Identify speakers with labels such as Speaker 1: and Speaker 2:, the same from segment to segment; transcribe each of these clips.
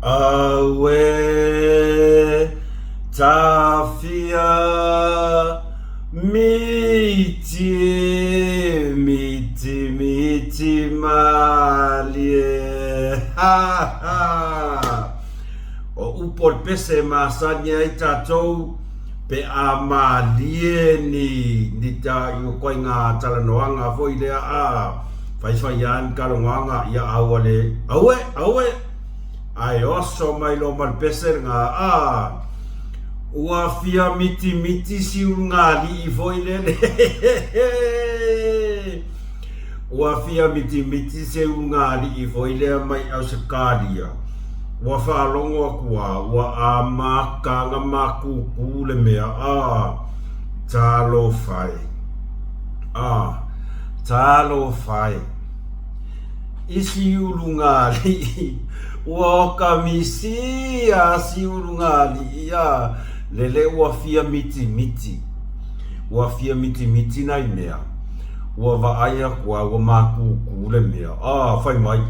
Speaker 1: Awe tafia miti malie o upol pese masanya i tatou pe a malie ni ta i koi ngā talanoanga foi lea a fai an kalonga ia awale awe ai oso mai lo mal pese ngā a ua fia miti si unga li i foi lele ua fia miti se unga li i foi lea mai au se kāria ua whaalongo akua ua a makanga maku le mea talo fai isi ulunga li ua kamisia si ulunga li ia lele ua fia miti nai mea ua vaaya kua ua maku le mea fai mai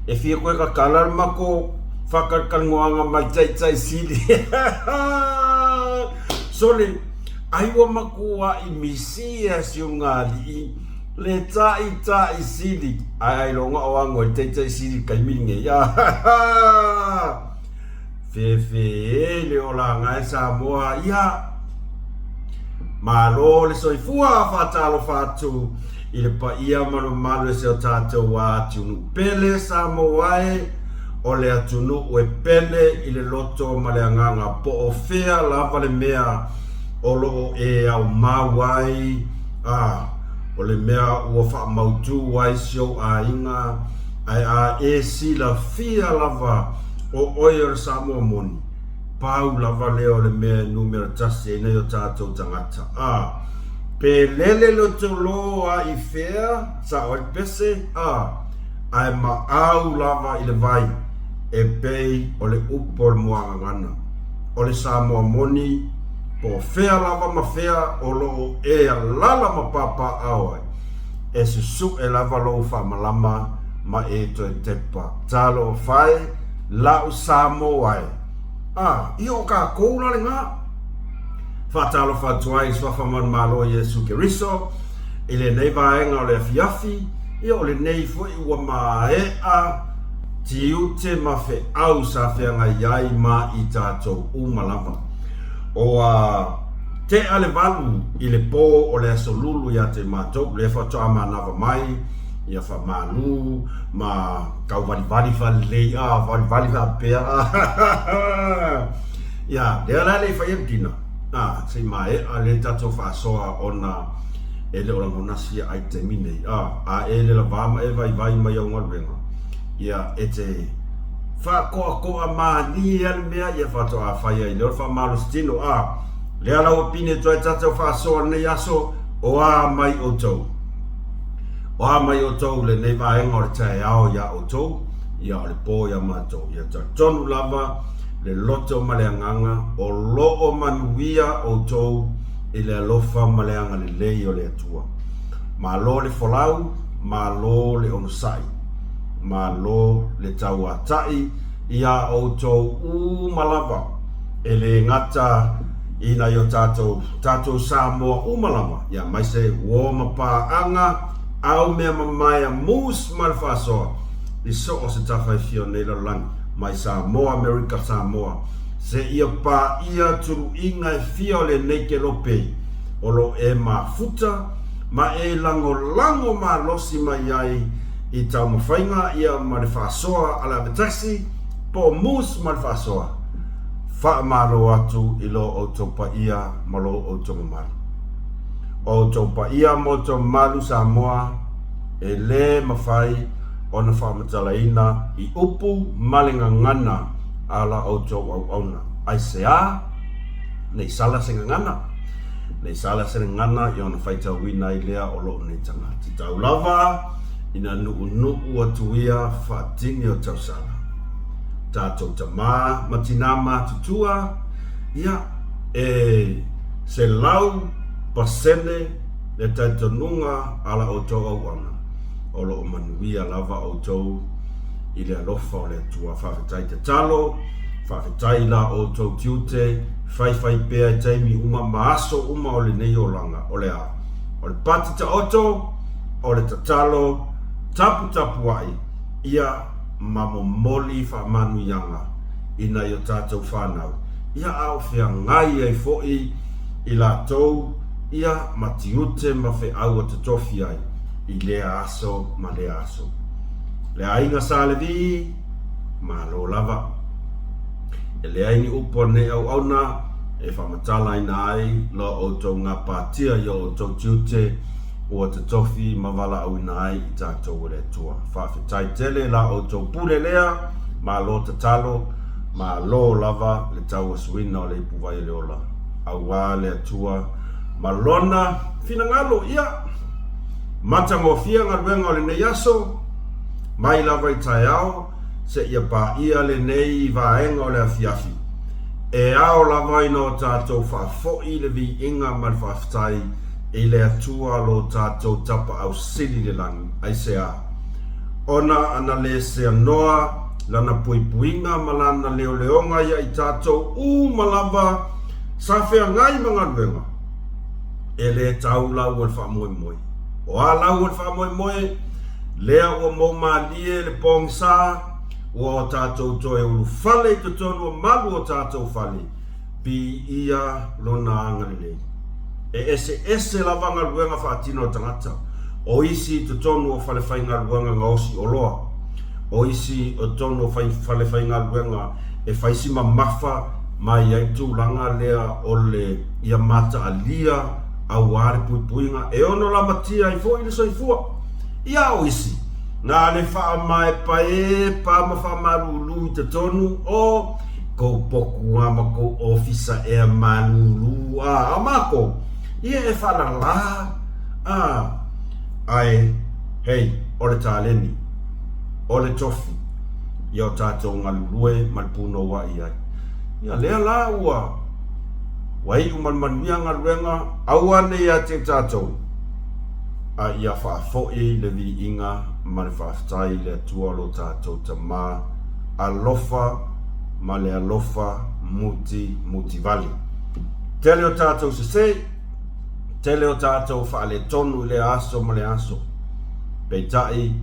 Speaker 1: e fia koe ka kala mako whakakangoanga mai tai sili sole ai ua makua i misia si unga li le tai sili ai longa o ango i tai sili kai miringe ya fe le ola ngai Samoa ia malo le soifua fatalo fatu i le pa ia malo e se o tātou atu pele Samoae o le atunu o e pele i le loto ma le anganga po o fea lava le mea o loo e au mawai o le mea ua wha mautu wai sio a inga ai a e sila fia lava o oia Samoa moni pau lava leo le mea numero tasi e nei o tātou tangata pe lele loto loa i fea sa o pese ai ma au lava i le vai e pei o le upo le moanga ngana o le Samoa moni po fea lava ma fea o loo e lala ma papa awai e susu e lava loo wha malama ma e to e tepa talo fai lau Samoa i o ka koula le ngā whatalo whatuai swafa man malo Yesu Keriso i le nei vaenga o le afiafi i o le nei fui ua maea ti ute ma fe au sa whianga iai ma i tātou umalama o te ale valu i le pō o le aso lulu ia te mātou le whatoa ma nawa mai ia wha manu ma kau vali lei vali pea ia le ala le whai dina sei mai a le tātou whaasoa ona e le orango nasi ai te minei e le la vama e vai mai au ngalwenga ia e te whakoa mani al mea ia whatoa whai ai leo wha malo stino le ala o pine toi tātou whaasoa nei aso o mai o tau mai o tau le nei vaenga o le tae ao ia o tau ia o le pō ia mātou ia tonu lava le loto ma le anganga o loo manuia o tau i le alofa ma le anga le lei o le atua ma lo le folau ma lo le onosai ma lo le tau atai ia o tau malava e le ngata ina yo tātou Samoa umalama ia mai se uo mapaanga au mea mamaya mus malfasoa i so o se tawhai fio nei lalang mai Samoa, America Samoa se ia pa ia turu inga e fio le nei ke lope o lo e ma futa ma e lango ma losi mai ai i tau mawhainga ia ma le fasoa ala betasi po mus malfasoa wha malo atu i lo o topa ia ma lo o topa malu o topa ia mo to malu Samoa e le mawhai o na whamatalaina i upu malinga ngana ala o topa auna ai se nei sala se ngana i ona whaita wina i lea o lo nei tanga ti tau lava ina nuu atu ia whaatini o tau sala tātou tamā matinama tutua ia e se lau pasene le taitonunga ala o tau au ana o lo manuia lava o tau i le alofa o le atua whawhetai te talo, whawhetai la o tau tiute, whai pea i taimi uma maaso uma o le nei o langa o le a. O le pati ta oto, o le tatalo, tapu ai, ia mamomoli whamanu yanga, ina i o tātou whanau. Ia au whia ngai ai fo'i i la tau, ia matiute ma whi au o te tofi ai, i lea aso ma lea aso. Le ainga sa le vi, ma lo lava. E le aini upo ne au na, e whamatala ina ai, lo o tau ngā pātia i o tau tiute, o te tofi ma wala au ina ai i tātou le tua. Whawhetai tele la o tau pule lea, ma lo te talo, ma lo lava le tau asuina o le ipuwai le ola. Awa le atua, ma lona fina ngalo ia. Matango fia ngaruenga o le nei aso, mai lava i tai ao, se ia pa ia le nei vaenga o le afiafi. E ao lava ina o tātou whaafoi le vi inga mal whaaftai, e le atua lo tātou tapa au sili le langi, ai se a. Ona ana le se anoa, lana puipuinga malana leo leonga ia i tātou malava sa whea ngai mga ruenga. E le tau lau al wha moe moe. O a lau al wha moe moe, lea o mou maalie le pong sa, o tātou toe ulu fale te tonu o malu o tātou fale, pi ia lona angalilei. E ese lavanga ruenga whaatino tangata, o isi te tonu o fale whainga ruenga ngaosi o loa, o isi o tonu o fale whainga ruenga e whaisima mafa mai ai tūlanga lea o le ia mata alia au are puipuinga, e ono la matia i fo i le soifua, ia o isi. Nā le wha mai pae, pa ma wha marulu i te tonu, o kou poku ama kou ofisa e manulu, a mako, ia e whana la, ai, hei, o le tāleni, o le tofi, ia o tātou ngalulue, malpuno wa i ai. Ia lea la ua, wai umanmanuia ngaruenga, awane ia te tātou, a ia whaafoi le vi inga, ma le whaaftai le atua lo tātou ta mā, alofa, ma le alofa, muti vali. Tele o tātou se, tele o tātou wha le tonu le aso ma le aso. Peitai,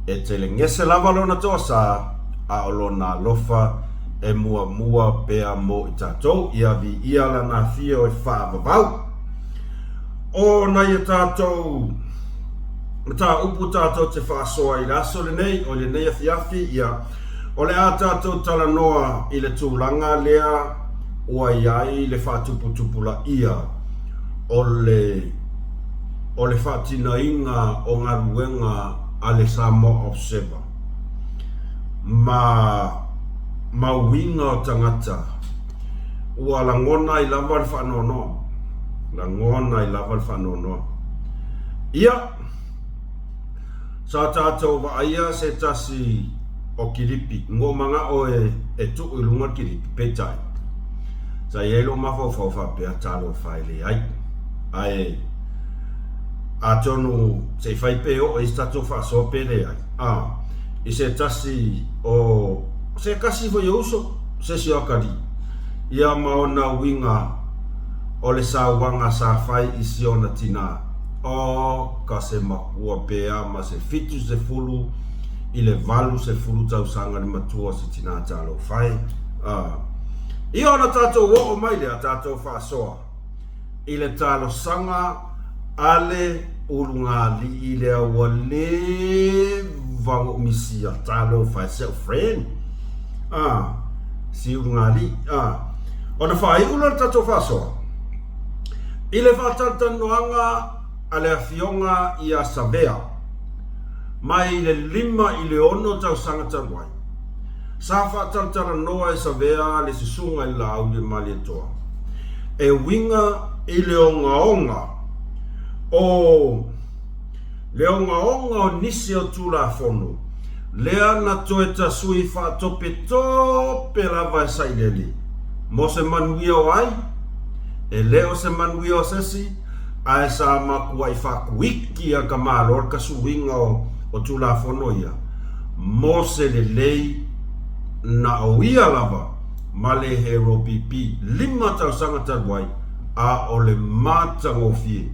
Speaker 1: e tele ngese lava lona toa sa, a olona alofa, e mua pea mo i tātou, ia vi ia lana fia o e whaavavau. O na ia tātou, ta upu tātou te whaasoa i raso le nei, o le nei afiafi, ia, o le a tātou tala noa i le tūlanga lea, ua iai le whaatuputupu la ia, o le whaatina inga o ngā ruenga a le Samoa Observer. Ma winga o tangata, ua langona i lava le whaanonoa. Langona i lava le whaanonoa. Ia, sa tātou waaia se tasi o kiripi, ngō manga o e tuku i lunga kiripi, peitai. Sa i elo mawhau whapea tālo whaile ai. Ai, a tonu se whaipe o i stato whaasoa pere ai. I se tasi o se kasi fo uso se si akari. Ia maona winga o le sawanga sa whai i siona tina. O ka se makua pea ma se fitu se fulu i le valu se fulu tau sanga ni matua se tina talo whai. I ona tātou o mai le a tātou whaasoa. I le talo sanga ale urunga li i le awale vango misia talo whai self-friend. Si urunga li. Ona whai ula tātou whaasoa. I le whaatata noanga a le awhionga i a Savea. Mai le 5 i le 1 tau sangata wai. Sa whaatata noa i Savea le sisunga i la au le mali toa. E winga i le onga o le onga o nisi o tūla whonu. Lea na toe ta sui whaatope tope lava e saileli. Mo se manuia o ai, e leo se manuia o sesi, a e sa makua i whakuiki a ka malo ka suinga o tūla whono ia. mo se le lei na o ia lava ma le hero pipi 5 tausanga taruai a o le matangofie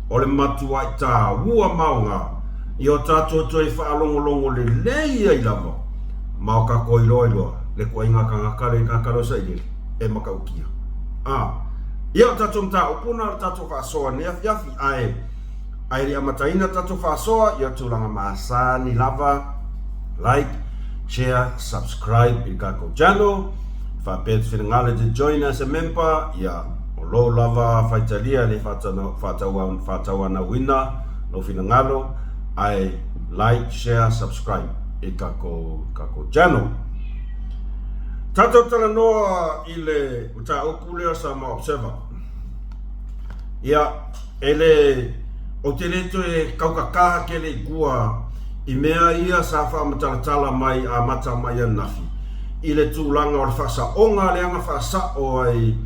Speaker 1: o le matua ta ua maunga i o tato toi whaalongolongo le lei ai lava ma o ka koiloiloa le kua inga ka ngakare ka karosa i e makaukia i o tato mta upuna tato whaasoa ne afiafi ai ria mataina tato whaasoa i o tūlanga maasani lava like, share, subscribe i kako channel whapet whinangale te join as a member ia o lo lava whaitalia le whatawana wina no whinangalo ai like, share, subscribe i kako channel tato tala noa i le uta oku leo sa ma observer ia ele o te leto e kaukakaha ke le ikua i mea ia sa whaamatalatala mai a mata mai anafi i le tūlanga o le whasaonga leanga whasao ai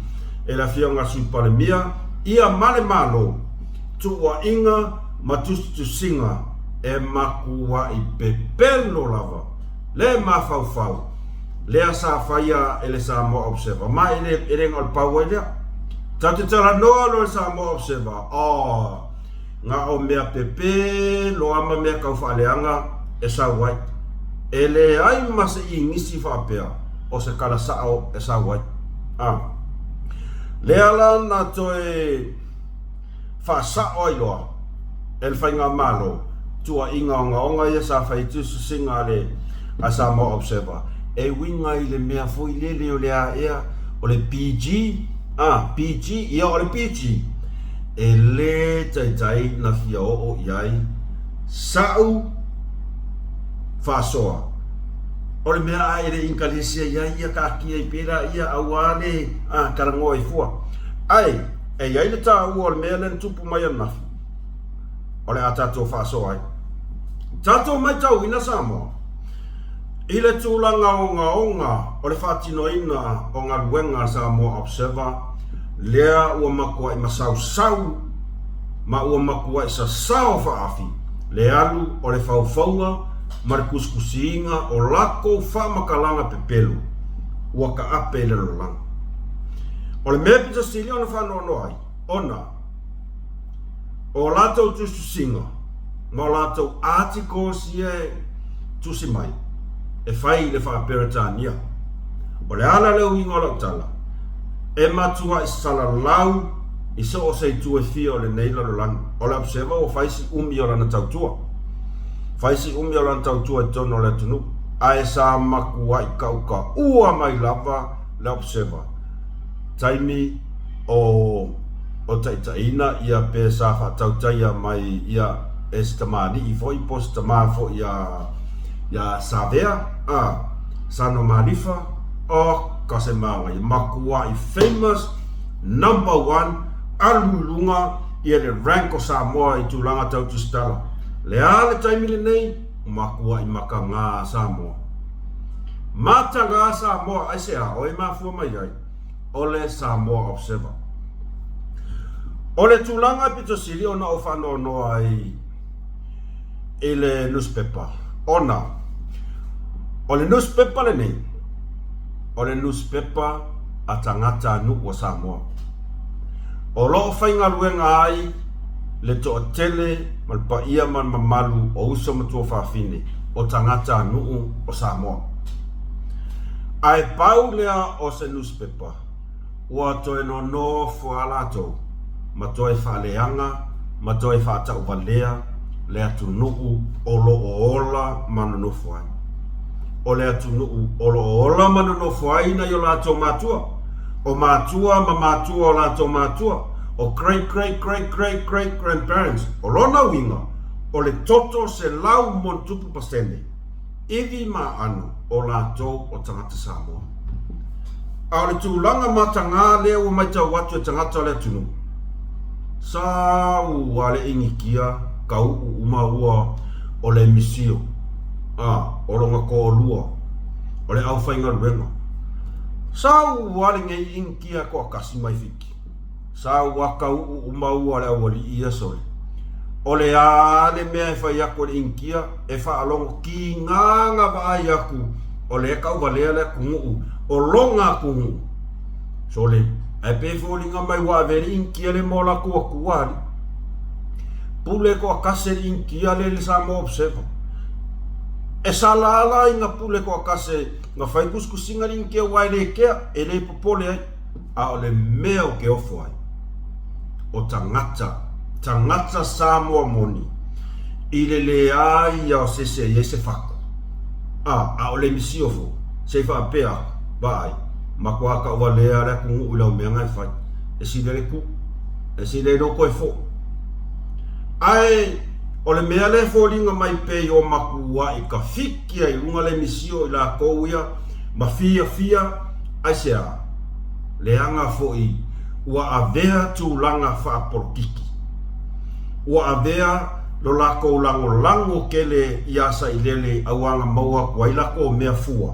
Speaker 1: e la fionga supalemia ia male malo tua inga matustusinga e makua i pepelo lava le mawhauwhau lea sa whaia e le sa mo observer ma e le ngol pau e lea tatu tala noa lo le sa mo observer nga o mea pepe lo ama mea kau whaaleanga e sa wai e le ai masa i ngisi whapea o se kala sao e sa wai le ala na toe whasao ai loa e le whainga malo tua inga onga ia sa whaitusu singa le a sa mo observer e winga i le mea fui lele o le a ea o le PG PG ia o le PG e le taitai na fia o iai sau whasoa o le mea aere inkalisia ia ka kia i pera ia awane karangoa i fua ai e iai le ta ua o le mea len tupu mai anafi o le a tatou whasoa ai tatou mai tau ina Samoa i le tūlanga onga o le whatinoina o ngā ruenga Samoa Observer lea ua makua i masau ma ua makua i sasao whaafi le alu o le whauwhaunga ma le kuskusiinga o lako whamakalanga pepelu ua ka ape le lolanga o le mea pita stili ona whanono ai ona o latou tustusinga ma o latou articles ie tusi mai e whai le whaperetania o le ala leo ingo lau tala e matua i sala lau i so o sei tue fia o le neila lo lang o le observer o whaisi umi o lana tautua whaisi umi o lana tautua i tono le tunu a e sa makua i kauka ua mai lava le observer taimi o taitaina ia pe sa whatautaia mai ia e stamani i foi po stamafo ia savea sano marifa o kase maunga i makua i famous number 1 alulunga i le rank o Samoa i tūlanga tau tustala le ale taimile nei makua i makanga Samoa matanga Samoa ai sea o e mafua mai ai o le Samoa Observer o le tūlanga pito siri ona o whanono ai i le newspaper ona o le newspaper le nei o le newspaper a tangata anu o Samoa o loo whainga luenga ai le to tele malpa ia man mamalu o uso matua whawhine o tangata anu o Samoa ai pau lea o se newspaper ua toe no fualato ma toe whaleanga ma toe whatau valea le atu nuu o loo ola mananofu ai o le atu nuu o loo ola mananofu ai na yo lato matua o matua ma matua o lato matua o great grandparents o lona winga o le toto se lau montupu pasene iwi ma anu o lato o tangata Samoa a le tūlanga matanga lea ua maita watu e tangata le tunu sa wale ingikia kau uma ua o le misio o longa ko lua o le au whainga ruenga sa wale ngei ingikia ko akasi mai fiki sa waka uma ua le awali ia sole o le a le mea e whai ako le inkia e whaalongo ki nganga vai aku o le kau valea le kungu o longa kungu so le ai pe fōlinga mai wa veri inkia le mola kua kuari pule ko akase inkia le sa mo observa e salala inga pule ko akase nga whai kuskusinga inkia wai le kea e le popole ai a o le mea o ke ofo ai o tangata Samoa moni i le ai o se se whako a o le misi ofo se whapea vai ma kua ka ua lea rea kungu ulau mea ngai whai e si le ku e si le roko e fo ai o le mea le fōringa mai pe o makua i ka whiki ai runga le misio i la kouia ma fia ai se a le anga fo i ua avea tūlanga whaaporkiki ua avea lo lako lango kele iasa i lele auanga maua kua i lako mea fua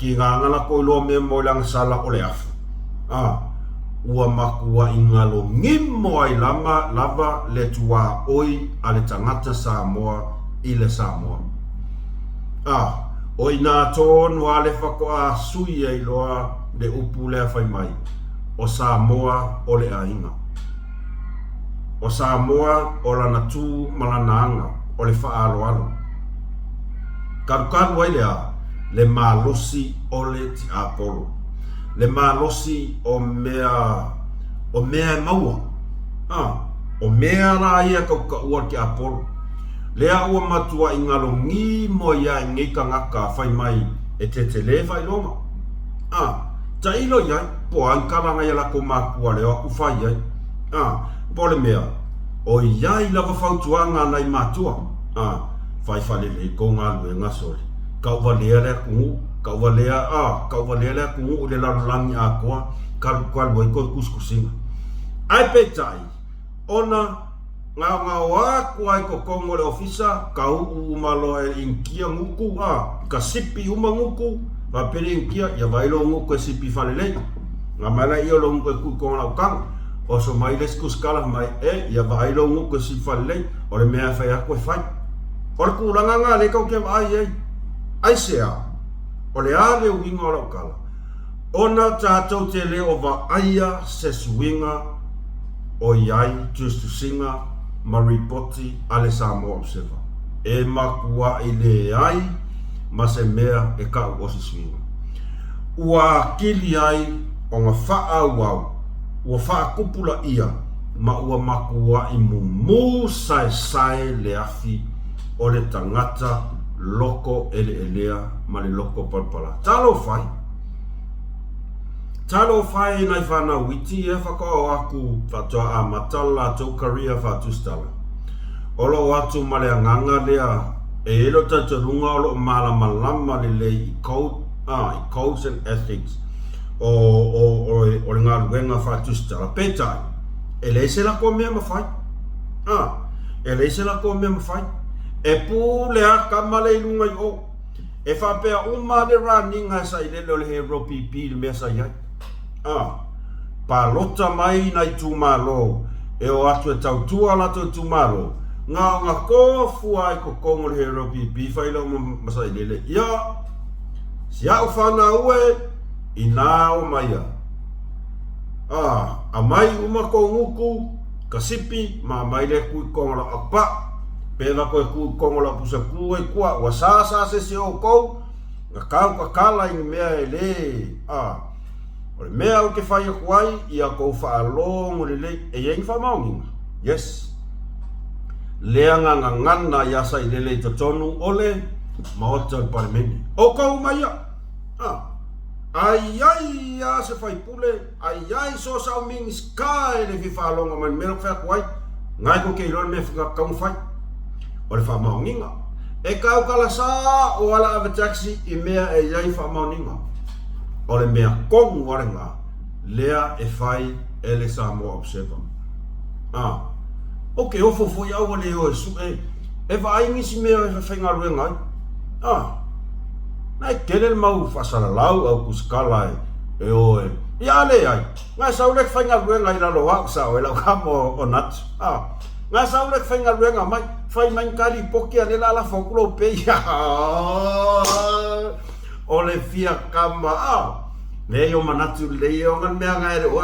Speaker 1: ki ngā ngana ko lo mea moilang sala o le afu ua makua i ngalo ngimo ai lava le tua oi a le tangata Samoa i le Samoa o i nā tōnu a le whakoa sui ai loa le upu lea whai mai o Samoa o le ainga o Samoa o lana tū malanaanga o le whaaloalo karukaru ai lea le malosi o le ti Apollo le malosi o mea maua o mea la ia ka ua ki Apollo lea ua matua i ngalo ngi mo ia ngi ka ngaka whai mai e te le whai longa ta ilo iai po ankaranga ia lako makua leo aku whai ai po le mea o iai lava whautuanga nai matua whai whale le ko ngā luenga soli kau valea lea kungu kau valea lea kungu le lalulangi a koa kalu ko kuskusinga ai pe tai ona ngā wāku ai ko kongo le ofisa kau umalo e inkia nguku ka sipi uma nguku va pere inkia ya vailo nguku e sipi falelei ngā maila ia lo nguku e kukonga lau kanga o so mai les kuskala mai ya vailo nguku e sipi falelei o le mea whai ako e whai o le kulanga ngā le kau kia ai sea o le ale winga o lau kala ona tātou te leo va aia se suinga o iai tustusinga maripoti ale Samoa observa e makua i le ai ma se mea e ka o se suinga ua kili ai o ngā wha au ua wha kupula ia ma ua makua i mumu sai le afi o le tangata loko elea ma le loko palpala talo fai nai whana witi e whakao aku whatoa a matala tau karia whatustala olo atu ma le anganga lea e elo tatarunga olo malama le i codes and ethics o le ngā ruenga whatustala petai e leise la ko mea mawhai e leise la ko mea mawhai e pū le haka male ilunga i o e whapea uma le raninga sa i lele o le he ropi pi le mea sa iai pa lota mai nai tūmalo e o atu e tautua lato tūmalo ngā kofu ai ko kongo le he ropi pi whailau masa i lele ia si au whana ue i nā o maia a mai uma ko nguku ka sipi ma mai le kui kongo la apa pēna koe kui kongo la pusa kue kua wa sāsā se o kou nga kau ka kala i mea e le o le mea o ke whai a kuai i a kou whaalongo le lei e iengi whamaunginga yes lea ngana i asa i lele i tatonu ole maota i parimeni o kou mai ai se whai pule ai so sao mingi skai le fi whaalonga mai mea whai a kuai ngai ko ke ilon me whakaunga whai o le whamaunginga e kau kala sa o ala ave taxi i mea e iai whamauninga o le mea kongu warenga lea e whai e le Samoa observa ok ofo foi au le o su e vai si mea e whainga ruenga nai kele mau whasalalau au kuskala e oe ia le ai ngai sau le whainga ruenga i lalo wak sao e lau kamo o natu nga saule fainga luenga mai fai mai kali poki ale la fokulo pe ya ole fia kama le yo manatu le yo ngan mea ngai wa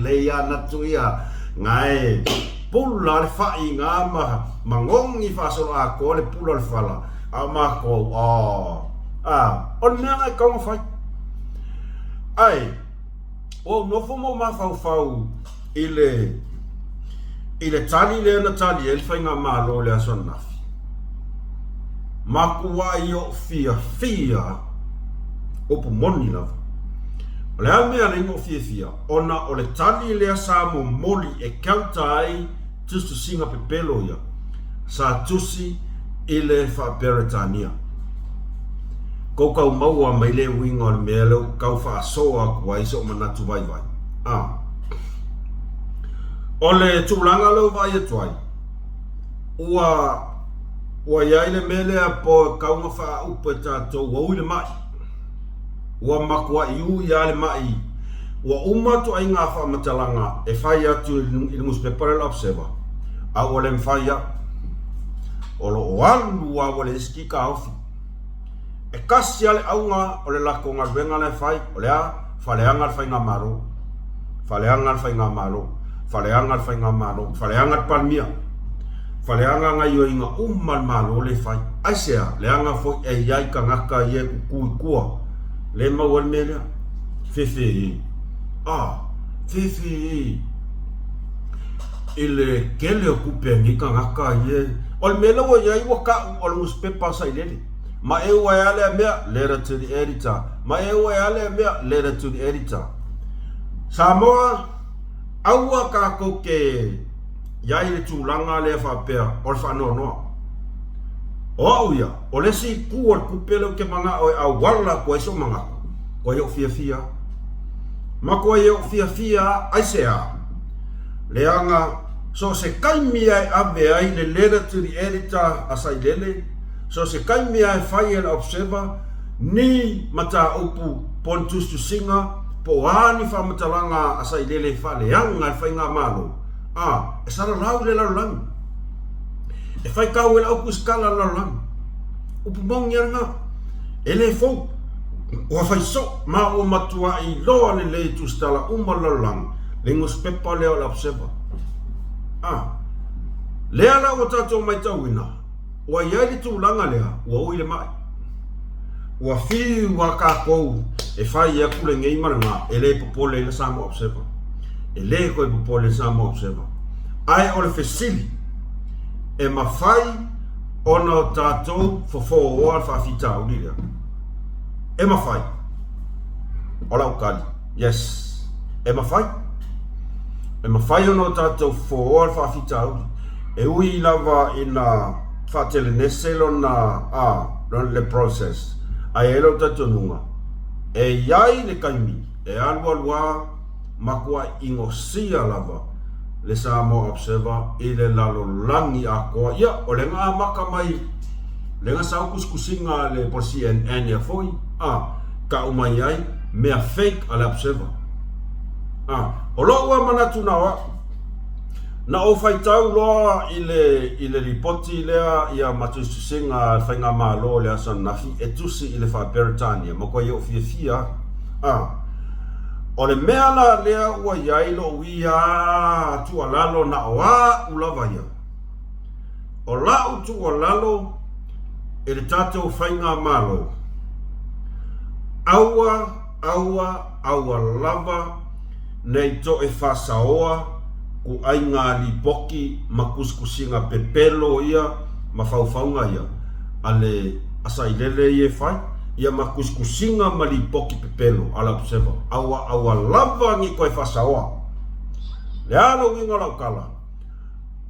Speaker 1: le ya natu ya ngai pula le fai ngama mangongi fa so a ko le pula le fala ama ko on mea ngai ko fai ai o no fomo ma fau ile tali le na tali el fainga malo le aso nafi makua yo fia opo moni lava le ame ale ingo fia ona o le tali le asa mo moli e kauta ai tusu singa pepelo ya sa tusi ile fa Beretania ko kau maua mai le winga o le mele kau fa soa kua iso manatu vai ole tulanga lo vai tuai ua yaile mele po kaunga fa upeta to wa le mai ua makua iu ya le mai ua umatu ai nga fa matalanga e fai atu il newspaper el observer a ole mfaya olo walu wa ole ski ka ofi e kasi ale aunga ole la konga venga le fai ole a faleanga fai nga maro faleanga fai nga maro faleanga fai nga maro faleanga palmia faleanga nga yo inga ummal malo le fai aisea leanga fo e yai ka ngaka ye ku ku le ma wal mele fefe ele kele okupe ngi ka ngaka ye ol mele wo yai wo ka ol muspe pasa ile ma e wa yale me letter to the editor ma e wa yale me letter to the editor Samoa aua ka ko ke yai le tulanga le fa pe ol fa no uya o le si ku ol kupelo ke manga o awala ko eso manga ko yo fia ma ko yo fia ai sea leanga so se kaimi ai ave ai le letter to the editor asai lele so se kaimi ai file observer ni mata upu pontus tu singa po ani fa matalanga asai lele fa leanga fa inga malo e sara lau le lang e fai kau el au skala lang upu mong yanga ele fo o fai so ma o matua I lo le tu stala lang lingos pepa le la observer le ala o tato mai tawina wa yali tu langa le wa ile mai wa fi wa ka ko e fai ya kule ngei maranga ele popole le samo observer ele ko popole samo observer ai o le fesili e mafai ona tato fo o fa fita o dia e mafai ola ukali yes e mafai ona tato fo o fa fita e ui lava ina fatele neselo na don le process ai elo tato nunga e yai le kaimi e alwa makua ingosia lava le Samoa observer ile lalo langi ako ya ole nga maka mai le nga sa kuskusinga le por CNN ya foi ka umayai me fake al observer olo wa manatu na o fai tau lo ile ripoti le ya matusinga fainga malo le asan nafi etusi ile fa Beretania mako yo fia o le mea la lea ua iai lo uia tu alalo na oa ulava ia. O lau tu alalo e le tatou whainga malo. Aua lava nei to e whasaoa ku ai ngā lipoki ma kuskusinga pepelo ia ma whauwhaunga ia. Ale asailele ie whai. Ia makuskusinga malipoki pepelo ala observer awa lava ngi koe fasaoa le alo winga lau kala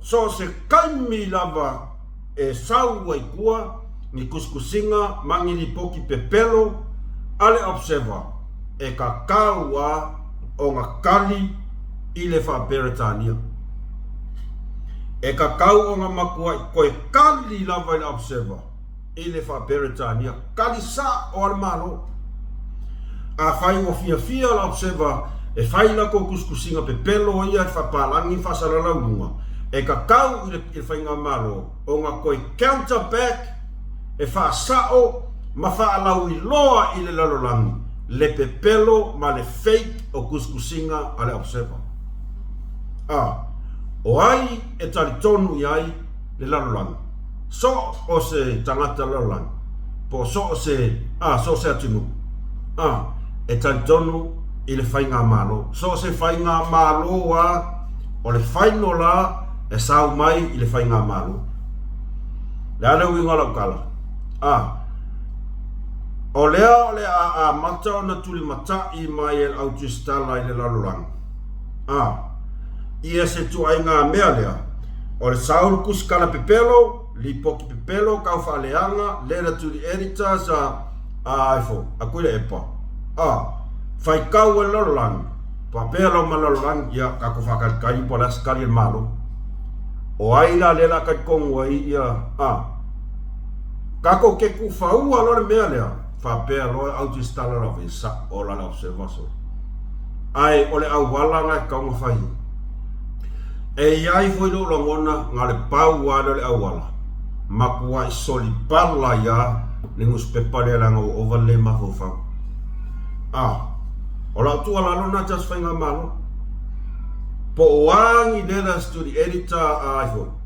Speaker 1: so se kaimi lava e sau ai kua ngi kuskusinga mangi lipoki pepelo ale observer e ka kaua o ngā kali ile fa Beretania e ka kau o ngā makua koe kali lava ile observer ile fa Beretania kalisa o almano a fai o fia la observa e fai la ko kuskusinga pepelo ia fa palangi fa sala la lunga e ka kau i whainga malo o ngā koe counter back e wha sao ma wha alau i loa i le lalolangi le pepelo ma le fake o kuskusinga a le observer o ai e tali tonu i ai le lalolangi so o se tangata lalolangi po so o se atunu e tali tonu i le whainga malo so se whainga malo wa o le whaino la e sau mai i le whainga malo le ale ui ngala ukala o lea a mata o na tuli mata i mai e au tustala i le lalolangi ia se tu ai ngā mea lea o le sauru kuskala pepelo li poki pepelo kau whaaleanga le na tuli edita sa aifo a kuile epa fai kau e lalolangi pa pelo ma lalolangi ia kako whakarikai po la skali el malo o ai la lela kai kongu ai ia kako ke ku faua lor mea lea fa pe lo auto instala la visa o la observação ai ole au wala nga ka ngo fai e ai foi lo ngona ngale pau wa le au wala makua soli palla ya ningus pepare la ngo overlay ma fo fa ola tu ala lo na just fainga malo po wangi de la study editor iPhone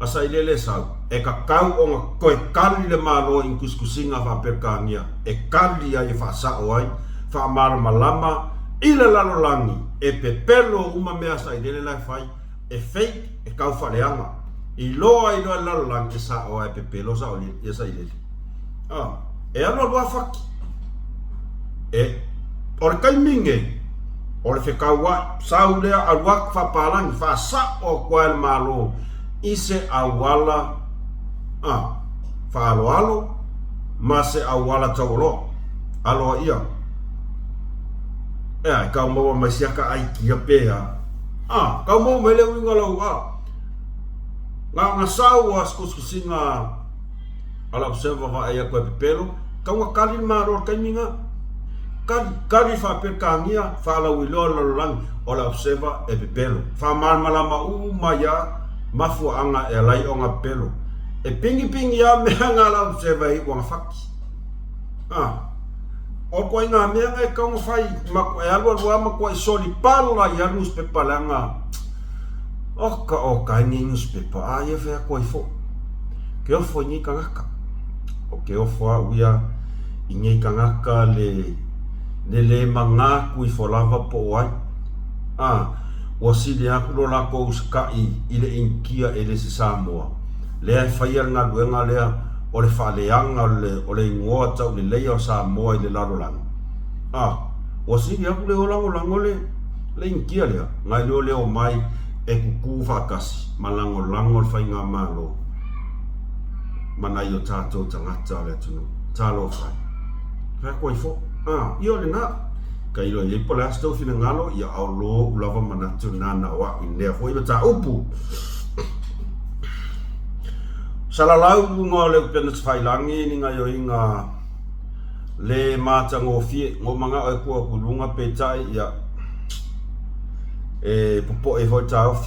Speaker 1: asa ilele sa e ka kau o nga koe kali le malo in kuskusinga fa perkangia e kali ai fa sa oi fa mar malama ile lalolangi e pepelo uma mea sa ilele la fai e fake e kau fa leanga i loa i loa lalolangi sa oi pepelo sa oli e sa ilele e ano loa faki e or kai minge or fe kawa saulea alwak fa palang fa sa o kwal malo ise awala fa alo ma se awala tawlo alo ia e ka mo ma sia ka ai kia pea ka mo mele winga lo nga sau as kusinga ala observa va ia ko pelo ka wa kali maro ka minga kali fa perkangia fa la wilo lo lang ola observa e pelo fa mal malama ya mafu anga e lai o nga pelo e pingi ya mea nga la observa i wanga faki o koe nga mea nga e kaunga fai mako e alua ma koe soli pala i alus pe palanga o ka ningus pe pa ia fea koe fo ke ofo ni kangaka o ke ofo a uia i ngai kangaka le manga kui fo lava po wai o sili aku lo la ko uskai ile inkia ele se Samoa le ai faia nga luenga le o le faleanga o le ngoa tau le leia o Samoa ile lalolang o sili aku le olango le inkia le ngai le o mai e kuku fakasi malango lango fai nga malo mana yo tato tangata le tunu talo fai fa ko ifo io le na kai lo ye pola sto fina ngalo ya aulo lava manatu nana wa inde foi bata upu salalau ngo le penas failangi ni ngayo inga le mata ngo fie ngo manga e ko kulunga petai ya e popo e vota of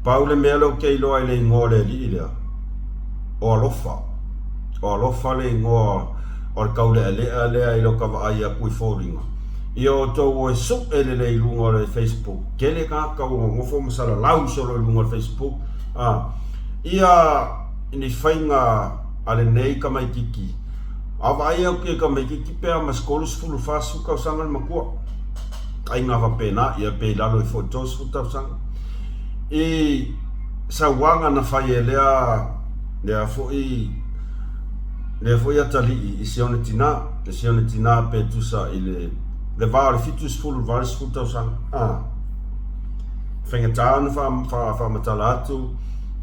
Speaker 1: Paule melo ke lo ai le ngo le li le o lofa le ngo o kaule ale ai lo ka ai ku foringa io to wo su ele le lungo le Facebook kele ka ngo fo masala lau solo lungo Facebook ia ini fainga ale nei ka mai kiki ava ia ke ka mai kiki pe mas kolos fulu fasu ka sangal makua ai nga va pena ia pe la lo fotos futa sang e sa wanga na fai le foi atali i sione tina pe tusa ile le var fitus full vars futa sang fengetan fa matalatu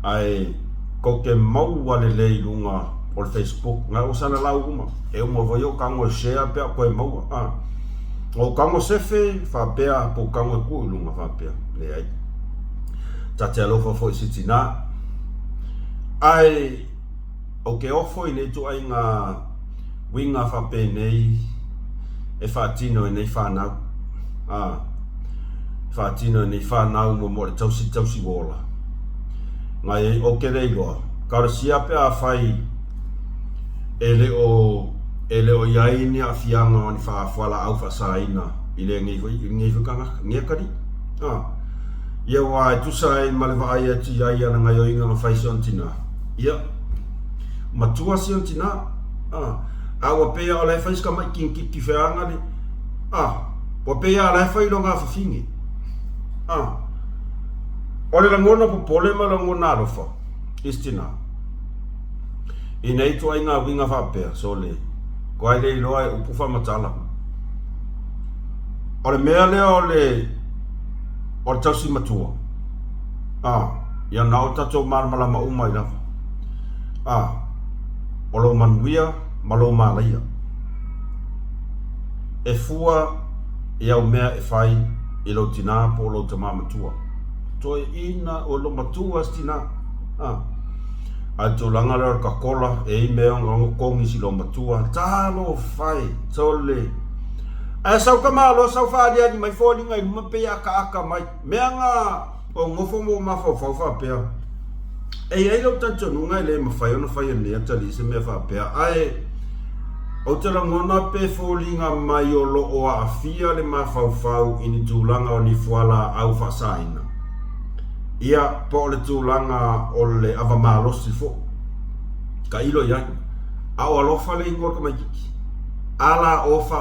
Speaker 1: ai ko ke mau wale le lunga por Facebook nga usana la uma e mo voyo kango share pe ko mau o kango sefe fa pe po kango ku lunga fa pe le ai tatelo fo sitina ai o ke ofo i le tu ai nga winga fa pe nei e fatino nei fa na fatino nei fa na mo tausi wola ngai o kere iloa kar siape a fai ele o yaini a fianga ni fa fala au fa saina ile ngi kanga ngi kari ia wa tu sai malva ia ti ia na ngai inga fai sontina ia matua sontina awa pe o le fai ska mai ki feanga ni po pe ia le fai longa fa fingi ole la ngona po pole ma la ngona rofa istina inei tu ainga winga fa pe so le ko ai le loa upu fa matala ole mea le o tausi matua ia nao tato marmala ma umai la olo manuia malo malaia e fua ia o mea e fai i lo tina po lo tama matua toi ina o lo matua stina ai to langa le ka kola e i mea ngongo kongi si lo matua talo fai tole ai sau ka malo sau fa dia di mai foli ngai ma pe aka mai mea nga o ngofo mo ma fa pe ai lo tanto nunga le ma fai ona fai le atali se me fa pe ai o te langona pe foli nga mai o lo o afia le ma fau ini tulanga o ni fuala au fa saina ia po le tulanga o le ava malosi fo ka ilo ia au alofa le ingor ka mai ala ofa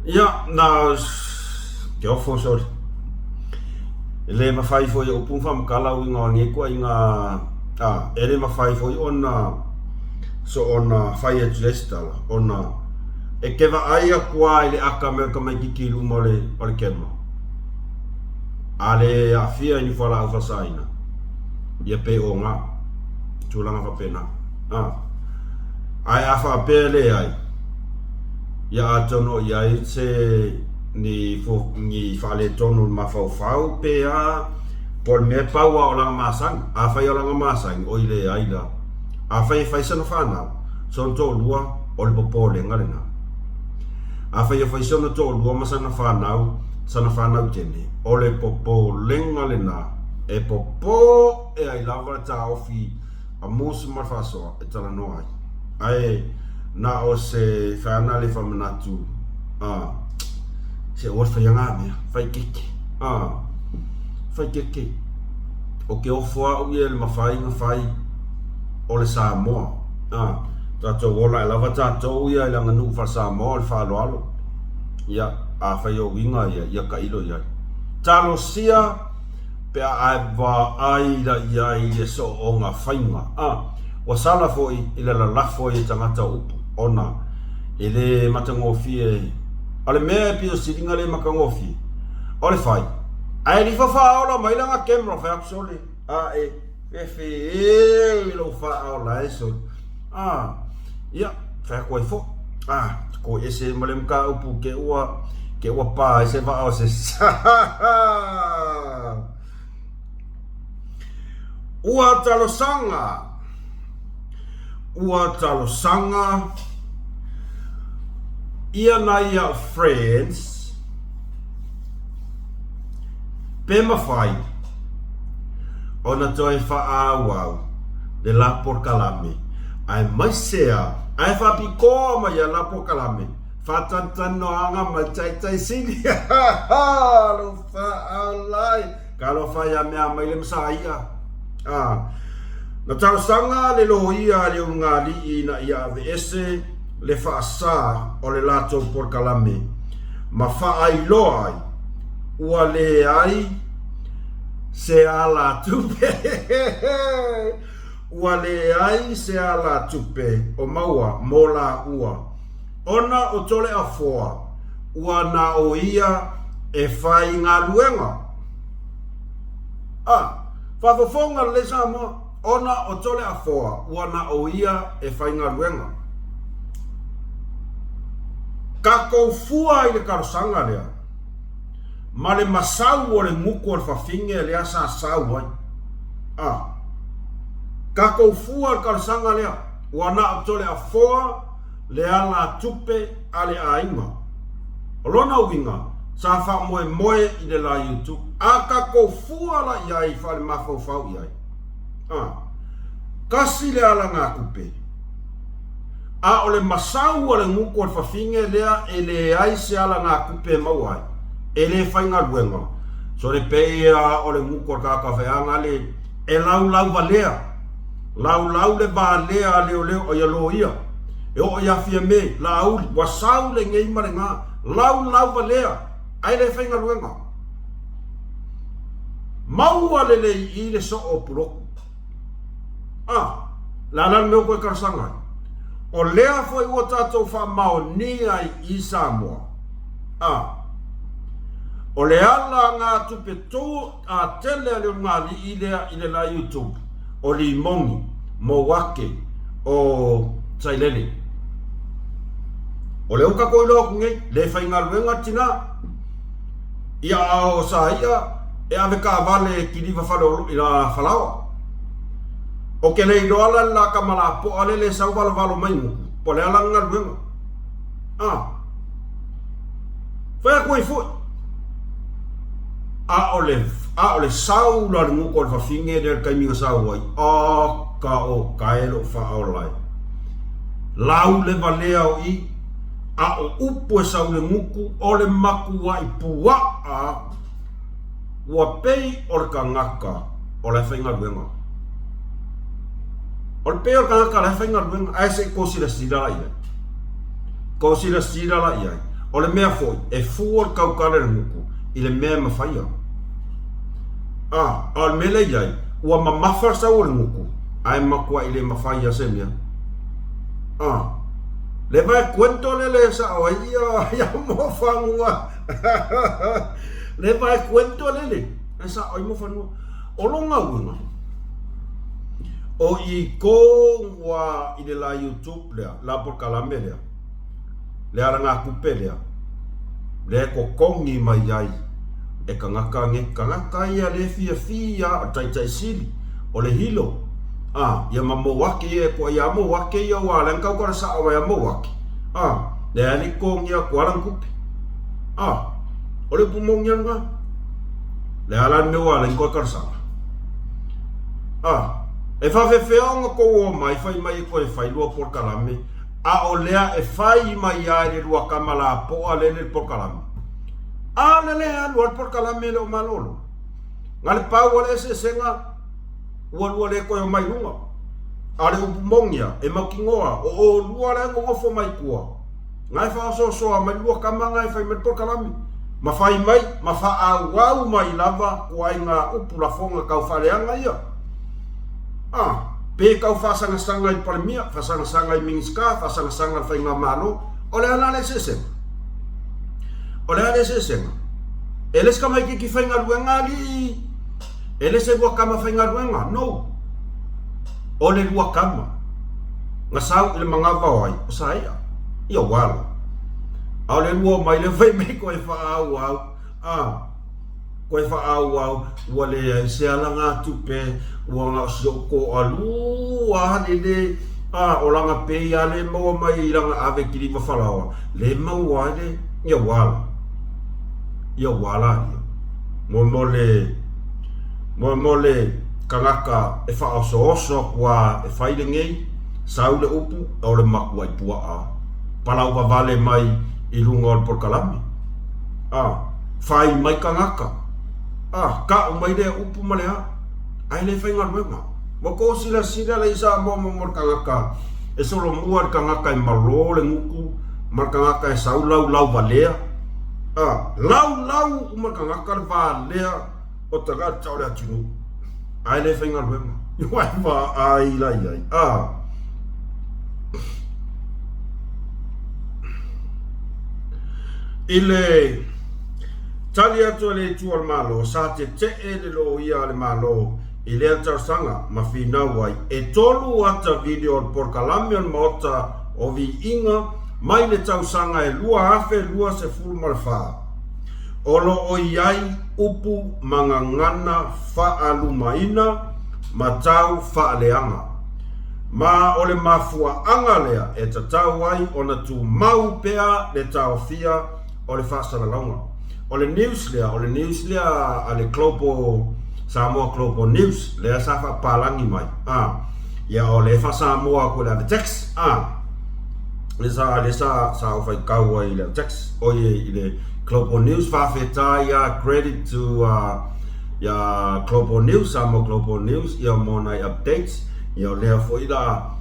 Speaker 1: ia na ke ofo sorry le ma fai fo o pun fam kala winga ni ko inga ele ma fai fo ona so ona fai e gestal ona e ke va aia kwa ile aka me ka mai ki lu mole o le kema ale afia ni fala alfa saina ia pe o nga tulanga fa pena ai afa pele ai ia atono ia se ni fale tono ma fau pe por me paua o la masang a fai o la masang o ile aila a fai sana fana son to lua o le popole ngalena a fai sana to lua masana fana tene o le popole ngalena e popo e ai lava ta ofi a musu marfaso e tala no ai na o se fana le famanatu se o fa yanga me fai kiki fai kiki o ke o foa o ye le mafai o le Samoa tato wola e lava tato ia le nganu fa Samoa le fa alo ia a fai o winga ia ka ilo ia talo sia pe a va ai da ia i so o nga fainga o sala foi ile la foi tangata upu ona ile matangofi ale me pio siringa le makangofi ole fai ai li fa ola mai la camera fa absoli fe lo fa ola eso ia fa ko fo ko ese malem ka upu ke ua pa ese va o se ua talo sanga ia na ia friends pe mafai ona toi fa awau de la por calame ai mai sea ai fa piko ma ia la por calame fa tantan no anga ma tai sini lo fa alai kalau fa ya me mai le msaia na talo sanga le loia le ngali ina ia ese le fa sa o le lato por calame ma fa ai loai ua le ai se ala tupe ua le ai se ala tupe o maua mola ua ona o tole a foa ua na o ia e fai ngā luenga fafofonga le sama ona o tole a foa ua na o ia e fai ngā luenga kako fua i le karosanga lea ma le masau o le muku o le fafinge le asa sau ai kako fua le karosanga lea ua na o tole a foa le ala tupe ale ainga o lona winga sa fa moe i le la YouTube aka ko fuala iai fa le mafau iai kasi le ala ngā kupe a o le masau o le nguko o le fafinge lea e le ai se ala ngā kupe mau ai e le whainga luenga so le pea o le nguko o kakawheanga le e lau valea lau le valea leo o ia lo ia e o ia fia me la auli wasau le ngei marenga lau valea ai le whainga luenga mau ale le i le so o puroku la lan meu koe karasanga o lea foi ua tātou wha mao ni ai i Samoa o le ala ngā tupe tō a tele a leo ngā li i le la YouTube o li mongi mo wake o tailele o leo ka koe loa kungei le whainga luenga tina ia o sa ia e ave ka vale ki liwa whalolo i la whalawa o ke nei doala la kamala po ale le sau valo mai muku po le ala ngā luenga whea koe fui a ole sau la nguko o whawhinge le kaiminga sau ai ka o kaelo whaolai lau le valea o i a o upo e sau le nguku o le maku ai pua ua pei o le kangaka o le whainga luenga o le pei o le kangaka le whainga luenga ai se kosira sira iai kosira sira la iai o le mea foi e fua le kaukale le nguku i le mea mawhaia o le mele iai ua mamawha sau le nguku ai makua i le mawhaia se mea le vai cuento le sa o ia mo fangua le vai cuento le sa o mo fangua o longa una o i ko wa i le la YouTube la por kalame le ara nga kupe le ko kongi mai ai e kangaka ia le fia o tai sili o le hilo ia mamo wake e ko ia mo wake ia wala kau kora sa o ia mo wake le ali kong ia ko alang kupe o le pumong ia nga le ala me wala ko kora sa e fa feo ko o mai fai mai ko e fai lua por kalame o lea e fai mai ai le lua kamala po ale le por kalame le lua por kalame le o malolo ngale pa wala se senga ua le koe o mai runga ale upumongia e makingoa o lua le ngofo mai kua ngai fa so mai lua kama ngai fai me por kalame ma fai mai ma fa au mai lava ko ai nga upula fonga kau faleanga ia pe kau fa sanga i palmia fa sanga i minska fa sanga fai nga malo o le ala le sesen eles kama ki fai nga luenga li ele se bua kama fai nga luenga no o le bua kama nga sau ile mga vawai o sa ia wala au le bua mai le fai me ko e fa au ko e fa au wale se ala nga tupe wa soko alu wa de o langa pe ya le mo mai langa ave ki va falawa le mo wa de ia wala mo le kangaka e fa oso wa e fai le ngei sau le upu o le maku ai pua palau va vale mai i lunga o por kalami fai mai kangaka ka o mai le upu malea ai le fai ngalwenga mo ko sila le isa mo kangaka e solo mua kangaka i malo le nguku mar kangaka e sau lau valea lau uma kangaka valea o taga tau le atinu ai le fai ngalwenga wai va ai ile tali atu le tual malo sa te le lo ia le malo i le sanga ma fina wai e tolu ata video por kalame on mota o vi inga mai le tau sanga e lua se fulu malfa olo o iai upu mangangana fa alumaina ma tau fa leanga ma ole mafua anga lea e tatau wai ona tu mau pea le tau fia o le fa sala launga o le news lea ale Global Samoa Global News lea sa fa palangi mai ia o le fa Samoa ko le text le sa o fai kau ai le text o ye le Global News fa feta ia credit to ia Global News Samoa Global News ia mona updates ia le fo ila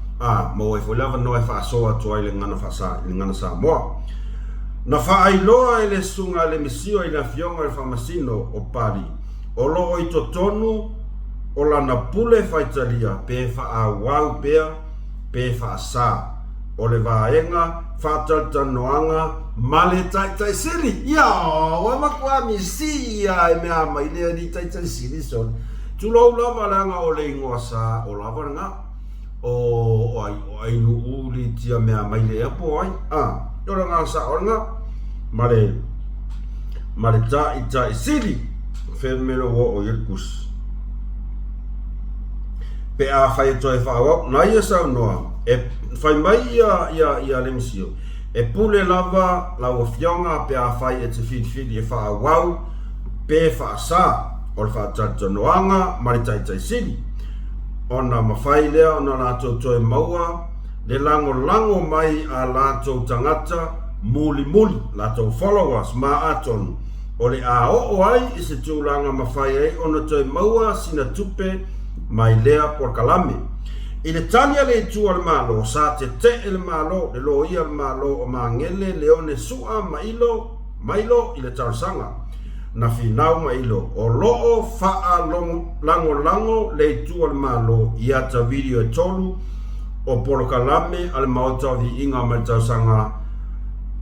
Speaker 1: mo e fo lava no e fa so atu ai le ngana Samoa na fa ai loa ele sunga le misio i na fionga e famasino o pari o lo i totonu o la na pule faitalia pe fa a wau pea pe fa sa o le vaenga fa taltanoanga male tai siri ia wa makwa misi ia e mea mai le ni tai siri so tu lo lava langa o le ingosa o lava nga o ai nu uli tia mea mai le apo ai ora nga sa ora nga mare tai siri fermelo o yerkus pe a fai to e fa na ia sa no e fai mai ia le misio e pule lava la o fionga pe a fai e te fidi e fa wow pe fa sa o fa tata noanga mare tai siri ona mafai lea ona la to e maua le lango mai a la to tangata muli la to followers ma aton o le a o ai i se tūlanga mawhai ai ona toi maua sina tupe mai lea por kalame i le talia le tua le malo sa te le malo le lo ia le malo o mangele leone sua mailo i le tarsanga na finau mailo o loo faa lango le tua le malo i ata video e tolu o por kalame al mauta vi inga mai tarsanga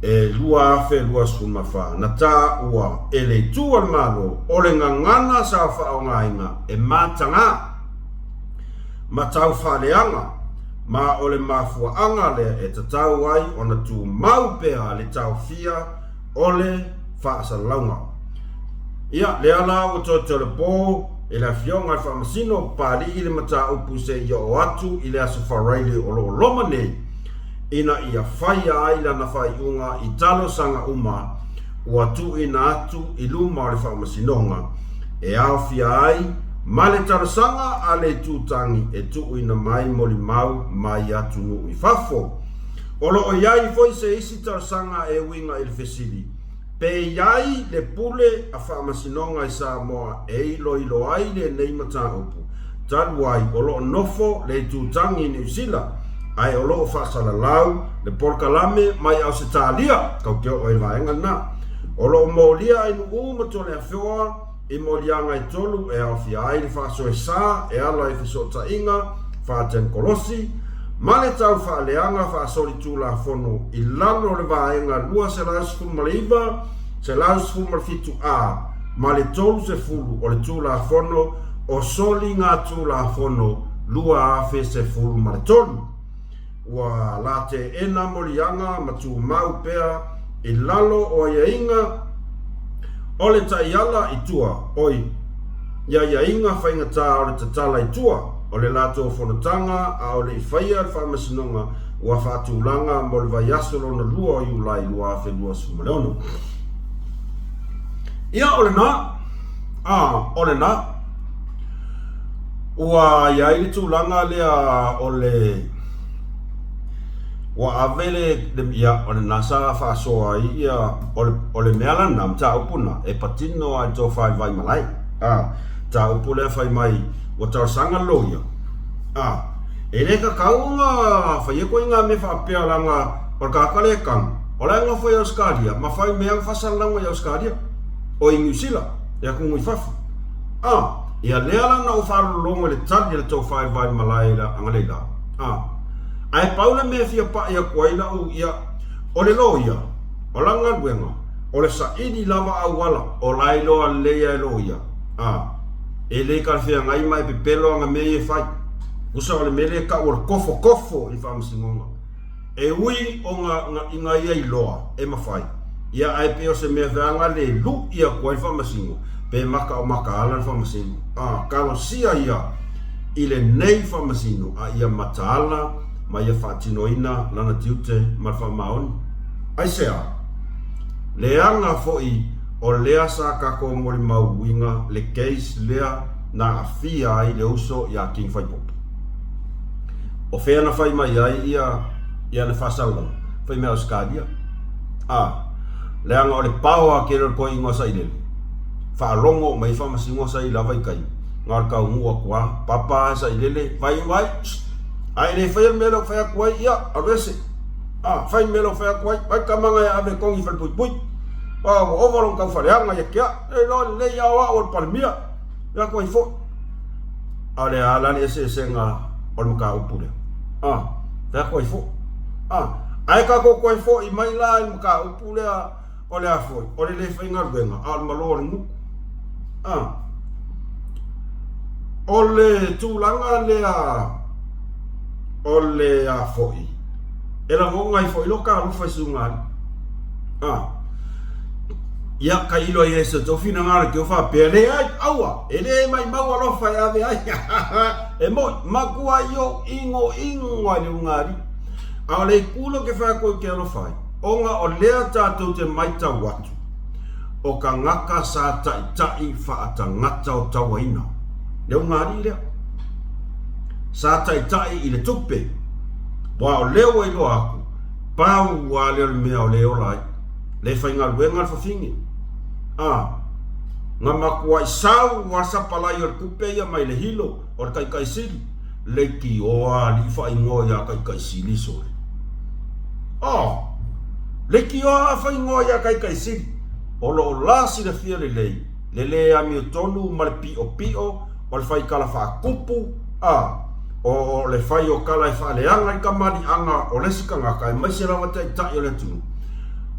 Speaker 1: e lua sfumafa na ta ua ele tu al malo o le ngana sa fa o ngainga e matanga matau fa leanga ma o le mafua anga le e tatau ai ona tu mau pea le tau fia o le fa sa launga ia le ala o to le po e la fionga fa masino pali ile mata upu se yo atu ile asfaraile o lo lomane ina ia fai ai lana fai unga i talo sanga uma ua tu ina atu i luma o le whamasinonga e au fia ai ma le talo sanga a le tutangi e tu ina mai moli mau mai atu nu i fafo o lo o iai foi se isi talo sanga e winga il fesili pe iai le pule a whamasinonga i Samoa e ilo ai le neimata upu talu ai o lo nofo le tutangi New Zealand ai o loo whaasala lau le porkalame mai au se tālia kau keo o i vaenga na o loo maulia ai nu matole a whioa i maulianga i tolu e au fia ai le whaaso e sā e ala i whisota inga whaaten kolosi ma le tau whaaleanga whaasori tūla whono i lalo le vaenga lua se laus fulmaliva se laus fulmalifitu a ma le tolu se fulu o le tūla whono o soli ngā tūla whono lua afe se fulu ma le tolu wa la te ena molianga ma tu mau pea i lalo o ia inga o le taiala i tua oi ia inga whainga tā o le tatala i tua o le lato whanatanga a o le whaia whamasinonga wa whatulanga mo le vai asolo na lua o iulai lua afe lua sumaleono ia o le na ua ia ili tūlanga lea o le wa avele de ia o le nasa fa so ia o le meala nam ta upuna e patino a to fai vai malai ta upule fai mai o ta sanga loia e le ka kaunga fa ye ko inga me fa pe langa por ka kale kan o la nga foi Australia ma fai me fa salanga ya Australia o in New Zealand ya ku muy fa ia le ala na o fa longo le tadi le to fai vai malai la angalela ai paula me fia pa ia koila o ia o le loia o langa luenga o le saidi lava awala o lailo a leia loia e le ka fia ngai mai pe pelo nga me e fai usa o le mele ka o kofo i fam singonga e ui o nga inga ia i loa e mafai ia ai pe o se me vanga le lu ia koi fam singo pe maka o maka ala fam singo kalo sia ia ile nei fam singo ia matala ma ia whaatinoina lana tiute marfa maoni. Ai sea, le anga foi o lea sa kako mori mauinga le case lea na afia ai le uso ya King Whaipopo. O whea na whai mai ai ia na whasala, whai mea Australia. Leanga o le paua ke ro ko ingo sa ile. Whaalongo mai whamasingo sa i lava i kai. Ngar ka ngua kwa, papa sa ile vai. Ai le whai melo whai kuai ia, arese. Whai melo whai kuai, vai kamanga ia ave kongi whai pui. O overong kau whareanga ia kia, le ia wa o palmia. Ia kuai fo. Ale ala ni ese nga o muka upule. Ia kuai fo. Ai ka ko kuai fo i mai la i muka upule o le afoi, o le whainga ruenga, al malo le muku. O le tūlanga o le afoi. E la ngonga i foi loka rufa i sungari. Ia ka ilo i ese tofina ngare ki o wha pere ai, aua, e le mai maua rofa i ave ai. E moi, makua i ingo ai le ungari. A le kulo ke wha koe ke alofa ai. Onga o lea tātou te maita watu. O ka ngaka sa tai whaata ngata o tawaina. Leo ngari lea. Sa tai i le tupe. Wa o leo i lo aku. Pau wa leo le mea o leo lai. Le whainga luenga whawhingi. Ngā makua i sau wa sapalai o le kupe ia mai le hilo. O le kai sili. Le ki oa li whaingo ia kai sili sore. Le ki oa whaingoia kai siri. O lo lasi na fia le lei. Le le ami o tonu ma le pio. O le whai kala wha kupu. O le whai o kala i wha leanga i kamari anga o lesika ngaka. E maise rawa tai o le tunu.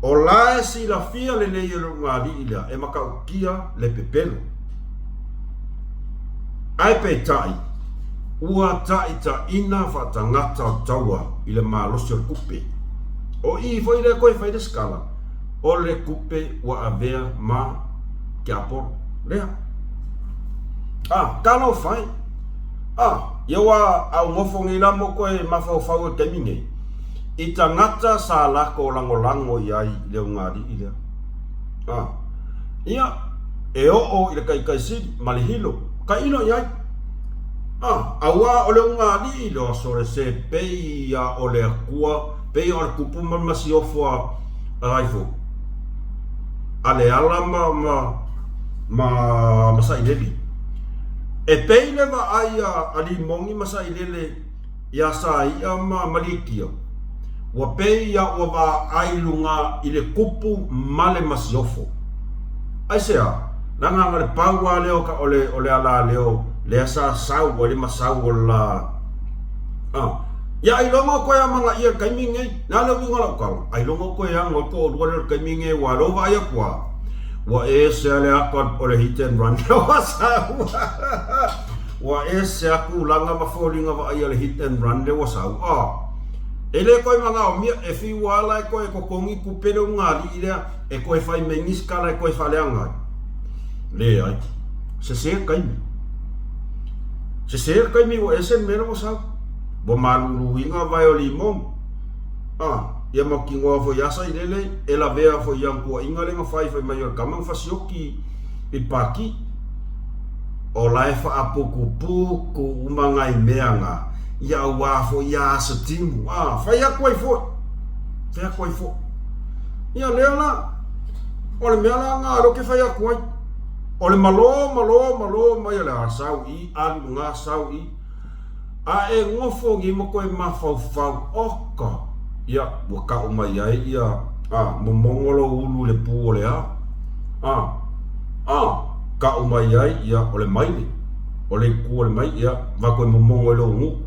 Speaker 1: O lae si la fia le lei o le ngā li ilea. E maka ukia le pepelo. Ai pe tai. Ua tai ta ina wha ta ngata o taua i le malosi o le kupe. O i foi le koe fai de skala. O le kupe wa avea ma kia por. Lea. Kano fai. Iawa au ngofongi lamo koe mawhau e keminge. I ta ngata sa lako lango iai leo ngari i lea. Ia. E o i le kai siri malihilo. Ka ino iai. Awa o leo ngari i leo sore se pei ia o le akua. Pei o le kupu mamasi ofo a raifo. Ale ala ma saileli. E pei lewa ai a limongi ma sailele ia sa ia ma malikia. Wa pei ia ua wa ailunga i le kupu male masi ofo. Ai sea, langa ngale paua leo ka ole ala leo le sa sau o le masau o la. Ya ai longo koe a manga ia kaiminge, nā leo winga lau kala. Ai longo koe a ngoi ko o ruare kaiminge wa lova ai akua. Wa e se ale akon o le hit and run. Wa sau. Wa e se aku langa maforinga wa ai le hit and run le wa sau. Ele koe manga o mia e fi wala e koe kokongi kupere o ngari ilea e koe fai mengiskala e koe faleanga. Le ai. Se se kaimi. Se se kaimi wa esen mena wa sau. Bo malu inga vai o limon. Ia maki ngoa fo yasa i lele, e la vea fo yang kua inga lenga fai mai o kamang fasioki i paki. O lai fa apuku puku umanga i meanga. Ia ua fo yasa timu. Fai a koi fo. Fai a koi fo. Ia leo la. O le mea la ngā roke fai a koi. O le malo mai o le asau i, anu ngā sau i. A e ngofo ngi mo koe mawhau oka. Ia, waka o mai ai, ia, mo mongolo ulu le pū o le a. Ka o mai ai, ia, o le maile. O le ku o le mai, ia, wako e mo mongo e lo ngu.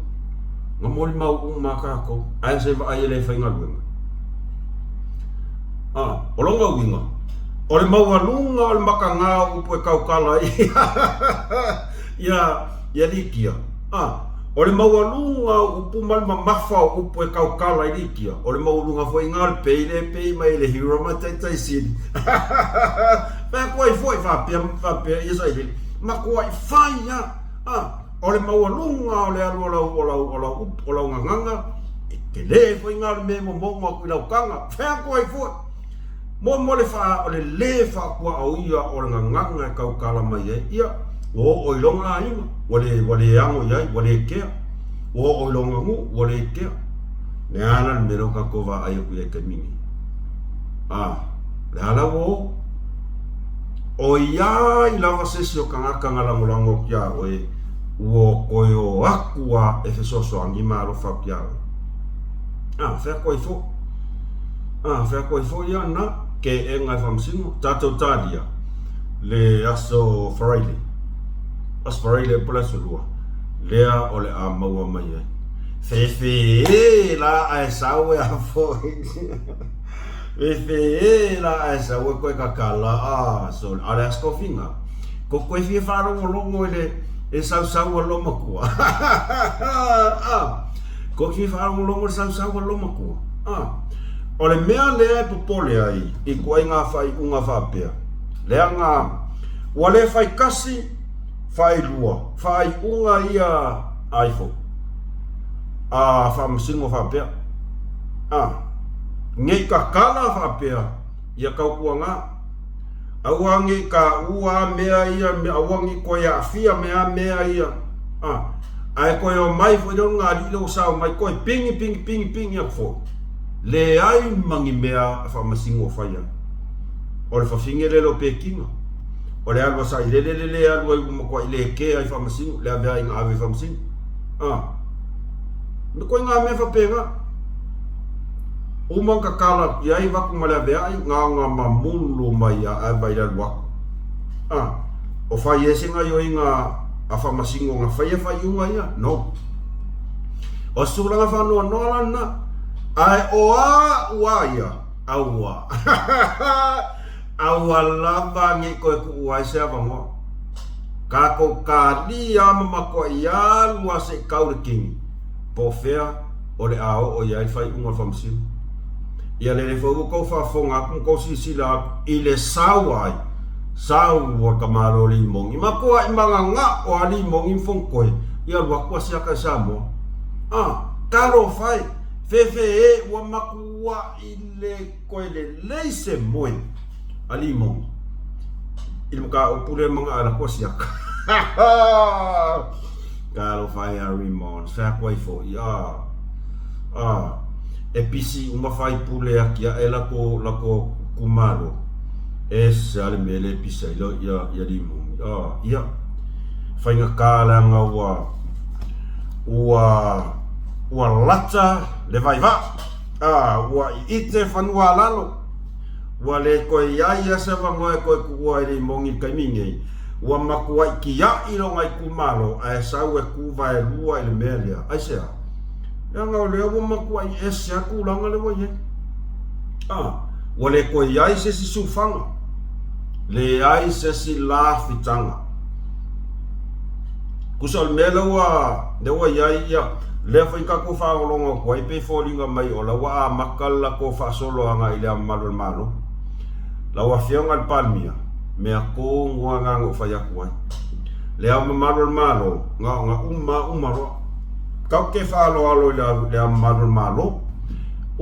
Speaker 1: Nga mori mau uma kako, ai se wa ai e le whainga luenga. O longa winga. O le mau alunga, o le maka ngā upo e kaukala i. Ia likia. O le maualunga upu malma mafa upu e kaukala i likia. O le maualunga foi ngal pei mai le hiro ma tai siri. Pea kua i foi whapea i sa i le. Ma kua i whai ya. O le maualunga o le alu o lau nganganga. E ke le foi ngal me mo monga kui lau kanga. Pea kua i foi. mo le fa o le fa kwa o ia o nganga ka kala mai ia o ilonga ai wale ango ia wale ke o ilonga ngu wale ke ne ana mero ka kova ai ku e kamini le ala o ia I lava sesi o kangaka ngalangolango kia oe uo koyo akua e fesoso angi maro fa kia fea koi fo ia na ke e ngai famsingo tato tadia le aso Faraile pula sulua lea o le a maua mai ai fefe la a sawe a fo Fefe la esa we koe kakala so ale asko finga ko koe fie faro longo ele e sau lo makua ko fie faro longo sau lo makua ole mea le popole ai I koe nga fai unga fapea le nga wale fai kasi fai lua fai unga ia aifo fa msingo fapea ngai ka kala fapea ia kau kuanga awangi ka ua mea ia me awangi ko ya fia mea ia ai ko yo mai fo don ngadi lo sa mai ko ping ya fo le ai mangi mea fa masingo faya o le fa fingere lo pekinga o le alwa sa le alwa mo ko le ke ai fa masingo le ave ai ave fa masingo me ko nga me fa penga Umang kakala yai waku malabea nga mamulu mai a vai da waku o fai ese nga yo nga afa masingo nga fai unga ia no o sura nga fano no lana ai oa ia awa lava ngi ko ku wa se ava ka ko ka dia mama ko ia lua se kau king po fea o le ao o yai fai unga famsingo ia le fo ko fa fonga ko sila ile sawai sawa kamaro limong ima ko imanga o limong infong ko ia wa ko sia ka samo karo fai fefe wa makua ile ko ile leise moi alimong ilmuka o pule mga ala ko sia karo fai arimon sa ko fo ia e pisi uma fai pule akia e lako kumaro e sale mele pisa ilo ia limu ia fai nga kala nga ua lata le vai va ua ite fanua lalo ua le koe iaia se vangoe koe kua i mongi kaimingi ua makua ki ia ilo ngai kumaro a e sau e kuva e lua i le melia ai sea nga o leo makua I ese aku langa le waye wale ko yai se si sufanga le ai se si la fitanga kusal melawa de wa yai ya le fa ka ko fa longo ko pe folinga mai o la wa makala ko fa solo anga ile malo la wa fianga al palmia me ko ngwa ngo fa ya ko le am malo nga umaro kau ke falo alo le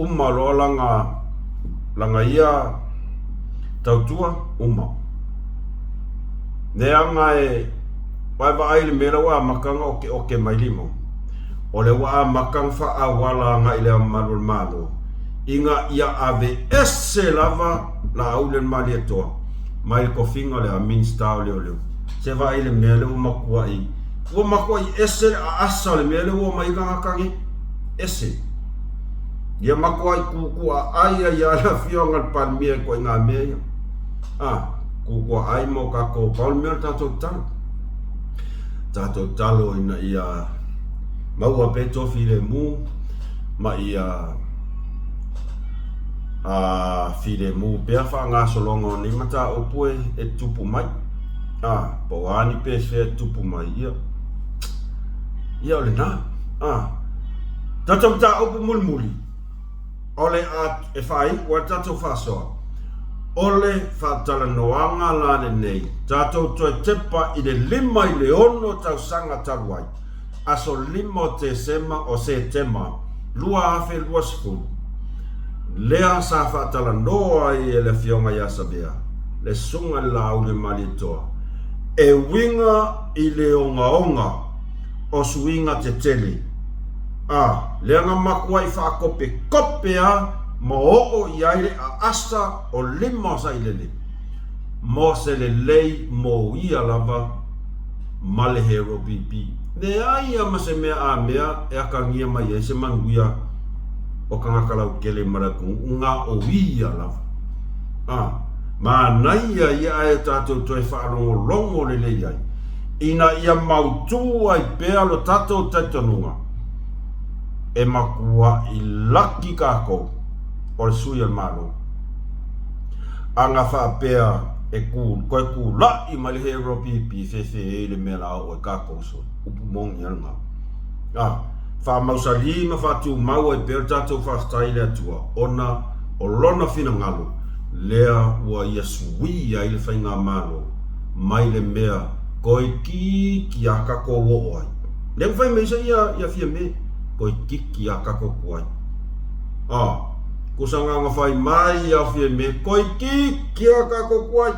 Speaker 1: malo langa ia tautua ne anga e vai ai le mera wa makanga o ke mai limo o le wa makang fa awala nga ile malo inga ia ave ese lava la aulen malieto mai ko finga le amin sta le se vai le mele makua I o makoi ese a asa le mele o mai kangi ese ia makoi kukua aia ia la fionga palmia ko nga meia kukua ai mo ka ko palmia tato talo ina ia maua peto file mu ma ia file mu pea fa nga solongo ni mata opue e tupu mai po ani pe fe tupu mai ia ole na tato ta opu mulmuli ole e fai wa tato faso ole fa tala noanga la le nei tato to tepa I le lima I le ono tau sanga taruai aso limo te sema o se tema lua afe lua sifu lea sa whaatala noa I le fionga ia sabea, le sunga la ule malitoa. E winga I le onga o suinga te tele. Leanga makua I whaakope kopea mo o iaile a asa o lima sa ilele. Mo se le lei mo ia lava male hero pipi. Ne aia ma se mea a mea e aka ngia mai e se manguia o kangakalau kele maraku nga o ia lava. Ma naia ia e tātou toi whaarongo longo le lei ai. Ina ia mautua I pea lo tātou taitanunga. E makua I laki kako o le sui al malo. Anga whaapea e koe ku la I mali hero pipi fefe le mea lao o e kako so. Upu mongi alma. Wha mausali ma whatu maua I pea tātou whaatai le atua. Ona o lona fina ngalo. Lea ua ia sui ai le whainga malo. Mai le mea koe ki a kako wo ai. Lea whai meisa ia fia me. Koe kiki a kako kuai. Kusanga nga whai mai a fia me. Koe kiki a kako kuai.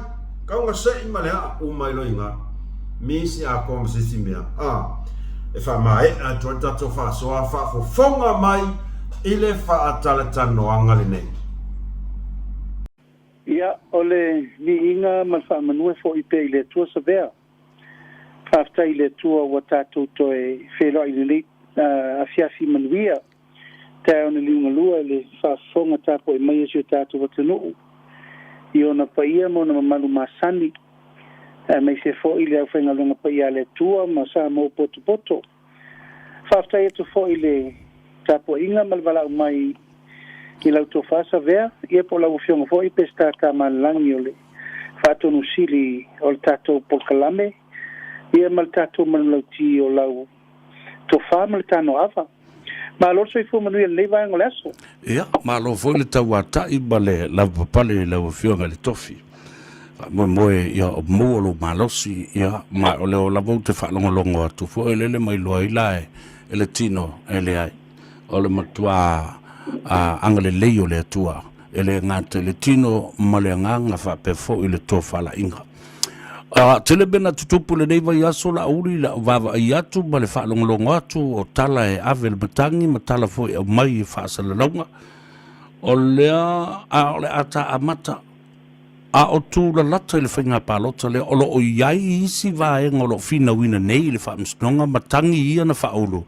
Speaker 1: Kaunga sei ma lea umai loinga. Misi a koma sisi mea. E wha mai a toi tato wha soa wha fonga mai. Ile wha atala tano anga le nei.
Speaker 2: Ia, ole ni inga man wha manue fo I pe I le tua sa vea. Whafta I le tua wa tātou toe whelo I le leit. Afiafi manuia tau na liunga lua le whaafonga tāpo e mai asio tātou watanuu I ona paia mo na mamalu masani mai se fo I le au whainga longa paia le tua ma sa mo poto whaafta eto fo I le tāpo inga malwala mai I lau tō whaasa vea ia po lau fionga fo I pesta tā malangi o le whaatonu sili o le tātou pokalame ia mal tātou manulauti o lau to fama le tano ava. Ma lo so I fu manuia le vai ngolaso.
Speaker 3: Ia, ma lo foi le tawata I bale la papale la fionga le tofi. Mo ia mo lo malosi ia ma o le la vote fa longo atu fo ele mai lo ila ele tino ele ai. O le matua angale leio le tua ele ngate le tino male nganga fa pe fo ile tofa la inga. Tele bena tutupu le nei vai aso la uri la vava I atu ma le whaalongolongo atu o tala e ave le matangi ma tala fo e mai e whaasala launga o lea a o le ata amata a o tu la lata I le whainga palota le o lo o iai isi vaenga o lo fina wina nei le whaamsnonga matangi ia na whaulu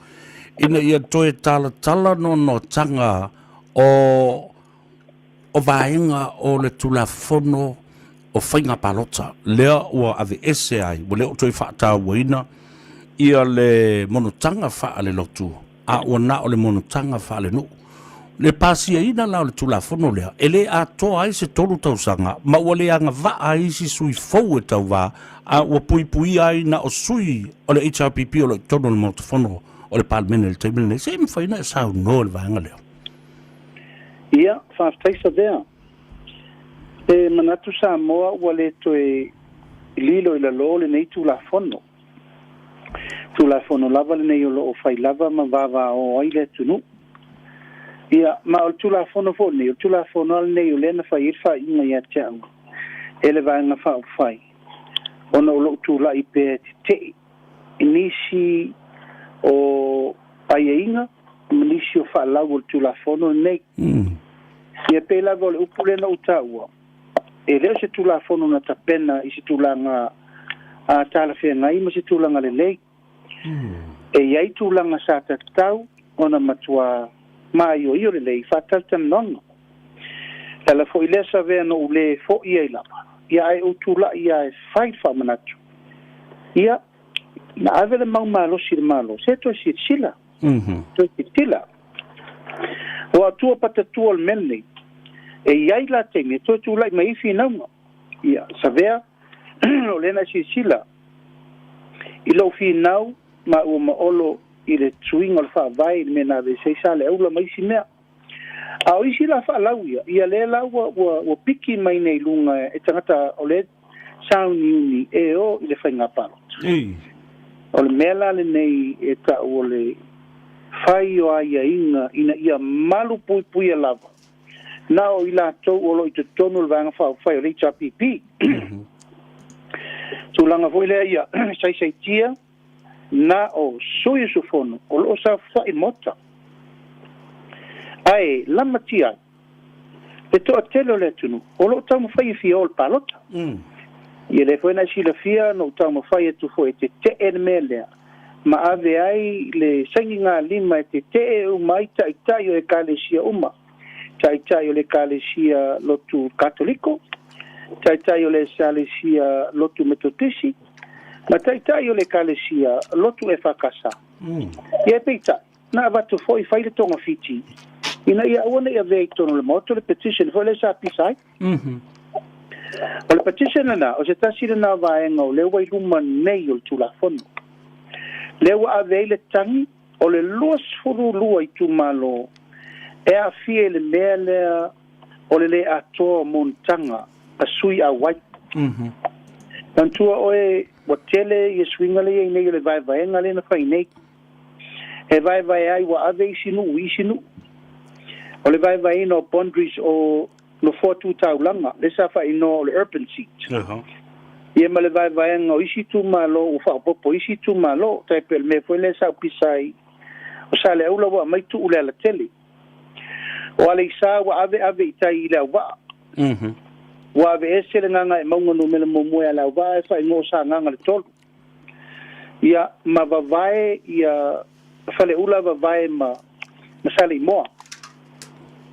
Speaker 3: ina ia toe tala no tanga o vaenga o le tulafono o whainga palota, lea ua ave ese ai, wa leo toi whaata waina, ia le monotanga wha le lotu, a ua na o le monotanga wha le no. Le pasia ina la o le tulafono lea, ele a toa ai se tolu tausanga, ma ua le anga va ai si sui fau e tau va, a ua pui ai na o sui o le HRPP o le tono le motofono o le palmene le teimene, se mwhaina e sao no le vaenga lea.
Speaker 2: Ia, whaaftaisa vea. E manatu sa moa ua le toe lilo I la lo le nei tulafono. Tulafono lava le nei o lo o fai lava ma vava o ai le tunu. Ia, ma o tulafono fo nei, o tulafono al nei o le na fai irfa inga ia teanga. Ele vai nga fa o fai. Ona o lo tula I pe te inisi o ai inga, inisi o fa lau o tulafono nei. Ia pe lava o le upule na utaua. E leo se tulafono na tapena I se tulanga a tala whengai ma se tulanga le lei. E iai tulanga sa tatau ona matua mai o le lei whataltan nonga. Lala fo I lesa vea no ule fo I ai lama. Ia ai o tula ia e whai whamanatu. Ia na avele mau malo sir malo. Se to sir sila. To sir sila. O atua patatua al melni. E iai la tenge, to tu lai mai fi naunga. Ia, sa vea, o lena si sila. I lo fi nau, ma ua maolo I le tuinga le wha vai, me na ve se sale, au la mai si mea. A o isi la wha lau ia le lau wa piki mai nei lunga, e tangata o le sauni uni, e o I le whainga palo. O le mea la le nei, e ta o le whai o aia inga, ina ia malu pui lava. na o ila tou o lo i te tonu le vanga whai o reita pipi. Tūlanga fo ile ia, sai tia, na o sui su fono, o lo sa whai mota. Ai, lama tia, e toa telo le tunu, o lo tau mawhai fi o le palota. Ia le fwena si la fia, no tau mawhai e tu fo e te ene me lea. Ma ave ai le sangi ngā lima e te o mai tai o e kalesia uma. Tai o le kalesia lotu katoliko, tai o le kalesia lotu metodisi, ma tai o le kalesia lotu e whakasa. Ia peita, na watu foi whaile tonga fiti. Ina ia awana ia vei tono le moto le petition, foi le sa pisai. O le petition na, o se tasira na vaenga o le wairuma nei o le tulafono. Lewa ave le tangi o le luas furu lua i tu malo e a fie le mea lea o le atoa montanga a sui a wai. Nantua oe watele i swinga le i nei le vai vaenga le na whai nei. E vai vai ai wa ave isinu. O le vai vai no boundaries o no 42 taulanga. Le sa whai no le urban seat. Ia ma le vai vaenga o isi tu malo o whaopopo isi tu malo tai pel me foi le sa pisai o sa le aula wa mai tu ule ala tele o ale isa wa ave i tai i le wa wa ave ese le nganga e maunga no mele momoe ala wa e whai ngō sa nganga le tolu ia ma vavae ia whale ula vavae ma sale i moa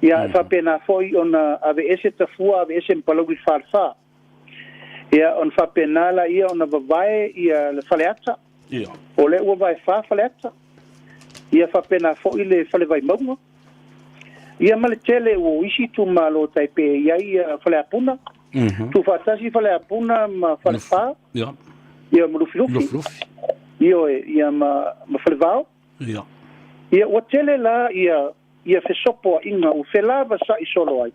Speaker 2: ia whapena foi ona ave ese tafua ave ese mpalauri wharwha ia on fa penala ia ona vavae ia le faleata ia o le ua vai fa faleata ia fa pena fo ile fale vai maunga ia male tele o isi tu malo tai pe ia fale apuna tu fatasi fale apuna ma fale fa ia mulufilufi ia ma fale vao ia o tele la ia fesopo inga o felava sa isolo ai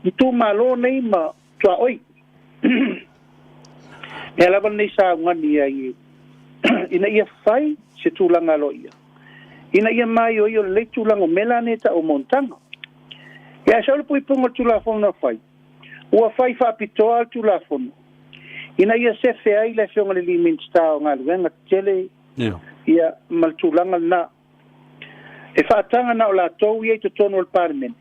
Speaker 2: i tu malo nei ma tua oi e lava nei sa ngani ai ina ia fai se tulanga lo ia ina ia mai o le tulanga melaneta o montanga ia sa le puipunga tulafono fai ua fai fa pitoa tulafono ina ia se fe ai le fionga le liminsta o ngaluenga tele ia mal tulanga na e fa tanga na o la tou ia to tono al parlement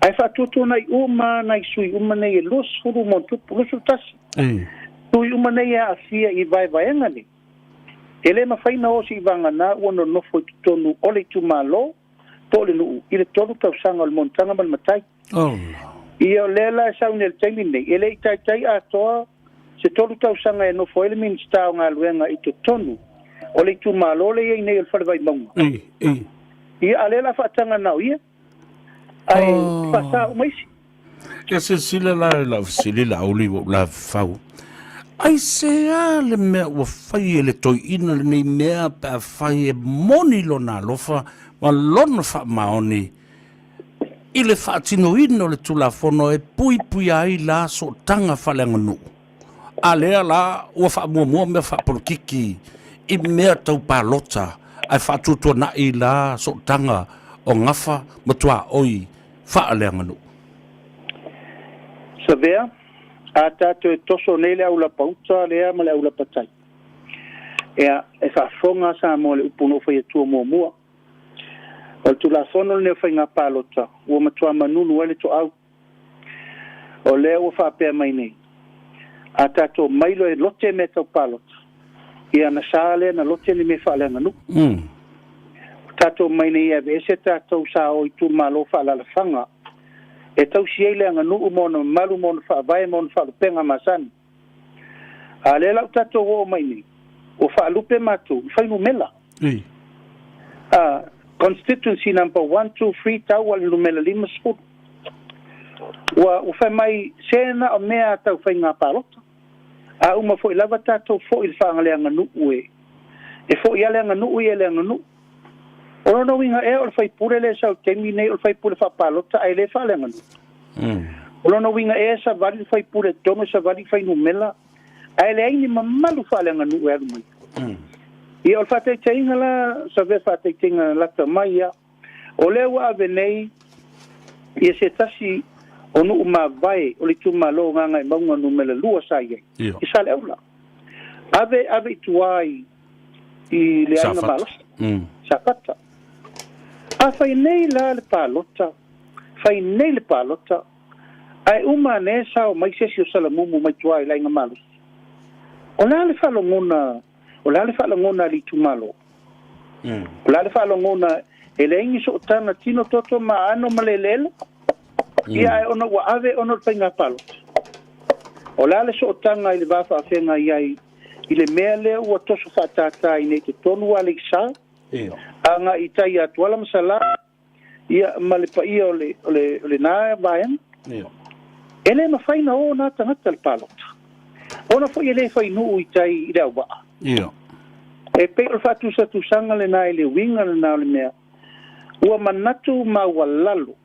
Speaker 2: ai fa tutu nai uma nai sui uma nei los furu montu lusu tasi tui uma nei a fia i vai ngani ele ma fai na o si vanga na uno no foi tonu ole tu malo tole nu ile tonu tau sanga al montanga mal matai ia lela sa unel temi nei ele tai a toa se tolu tau sanga e no foi ele minsta nga luenga i to tonu ole tu malo le nei el far vai mong ia alela fa tanga na ia ai pasa mais
Speaker 3: ya se sila la sila la oli la fau ai se ale me o fai le toi ina le nei mea pa fai moni lona lofa ma lona fa maoni ile fa tino ino le tulafono e pui ai la so tanga falenganu ale la o fa mo me fa politiki i mea tau palota ai fa tutu na i la so tanga o ngafa matua oi fa alenganu
Speaker 2: Savea, a tato e toso nele au la pauta lea ma le au la patai. Ea, e whafonga sa mo le upuno whai atua mua. O tu la fono le whai ngā pālota, ua matua manunu ele to au. O lea ua whapea mai nei. A tato mailo e lote me tau pālota. Ia na sāle na lote li me whaalanga nu. Tato mai nei e vese tato sa o i tu malo whaalalafanga. E tau siele anga nuu mona malu mona whaavai mona whaalupenga masani. A le lau tato o mai ni. O whaalupe matu, whainu mela. Constituency number 1, 2, 3 tau wale numela 5 skuru. Wa whai mai sena o mea tau whai ngā pālota. A uma fo i lava tato fo i whaangale anga nuu e. E fo i ale anga nuu i ale anga nuu. O no winga e o fai pure le sa temi nei o fai pure fa palota ai le fa le nganu. O no winga e sa vali fai pure tomo sa vali fai numela ai le ni mamalu fa le nganu e mai. I o fa te tinga la sa ve fa te tinga la ta mai o le wa ve nei ia se tasi o nuu mavae o le tumalo gaga e mauga numele lua sa iai i sa le aula ave itua i le aiga malosa sa fata a fai nei la le palota ai uma ne sa o mai sesi o salamumu mai tua i le aiga malosa o la le faalogona li tumalo o la le faalogona e le ingi so tana tino toto ma ano malelele ia e ona ua ave ona le whainga palota o la le so tanga i le wafa a whenga iai i le mea lea ua toso whaatata i nei te tonu a le isa anga i tai atuala masala ia ma le paia o le nae vaen ele ma whaina o na tangata le palota ona fo i le whainu i tai i le awaa e pe o fatusa tusanga le nae le winga le nao le mea ua manatu ma ua lalo